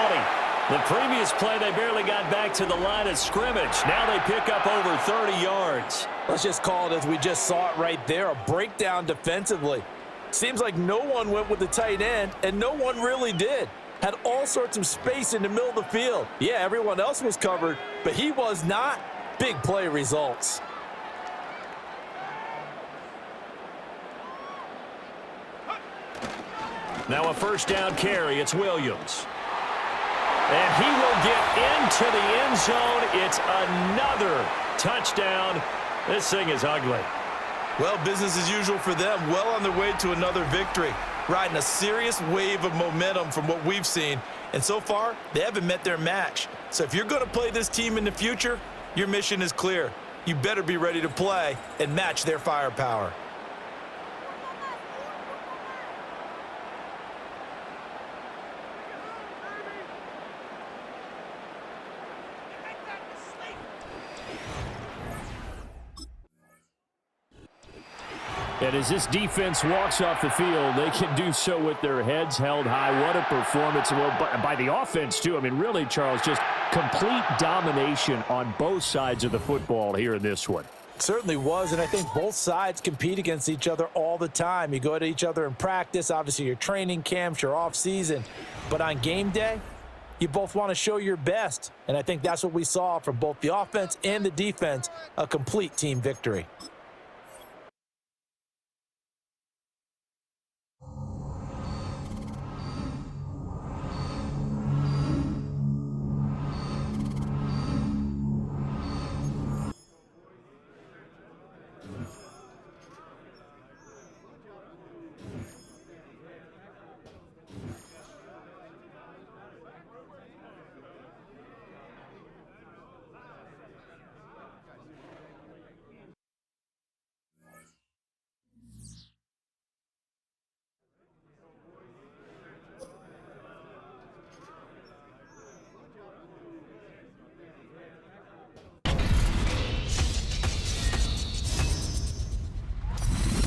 The previous play, they barely got back to the line of scrimmage. Now they pick up over 30 yards. Let's just call it as we just saw it right there, a breakdown defensively. Seems like no one went with the tight end, and no one really did. Had all sorts of space in the middle of the field. Yeah, everyone else was covered, but he was not. Big play results. Now a 1st down carry. It's Williams. And he will get into the end zone. It's another touchdown. This thing is ugly. Well, business as usual for them. Well on their way to another victory. Riding a serious wave of momentum from what we've seen. And so far, they haven't met their match. So if you're going to play this team in the future, your mission is clear. You better be ready to play and match their firepower. And as this defense walks off the field, they can do so with their heads held high. What a performance. Well, by the offense, too. I mean, really, Charles, just complete domination on both sides of the football here in this one. Certainly was, and I think both sides compete against each other all the time. You go to each other in practice, obviously your training camps, your off-season, but on game day, you both want to show your best, and I think that's what we saw from both the offense and the defense, a complete team victory.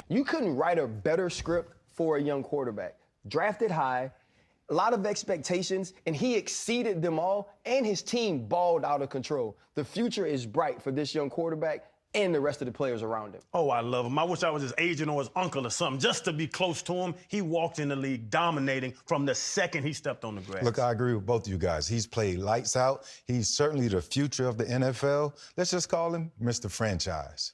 You couldn't write a better script for a young quarterback. Drafted high, a lot of expectations, and he exceeded them all, and his team balled out of control. The future is bright for this young quarterback and the rest of the players around him. Oh, I love him. I wish I was his agent or his uncle or something, just to be close to him. He walked in the league dominating from the second he stepped on the grass. Look, I agree with both of you guys. He's played lights out. He's certainly the future of the NFL. Let's just call him Mr. Franchise.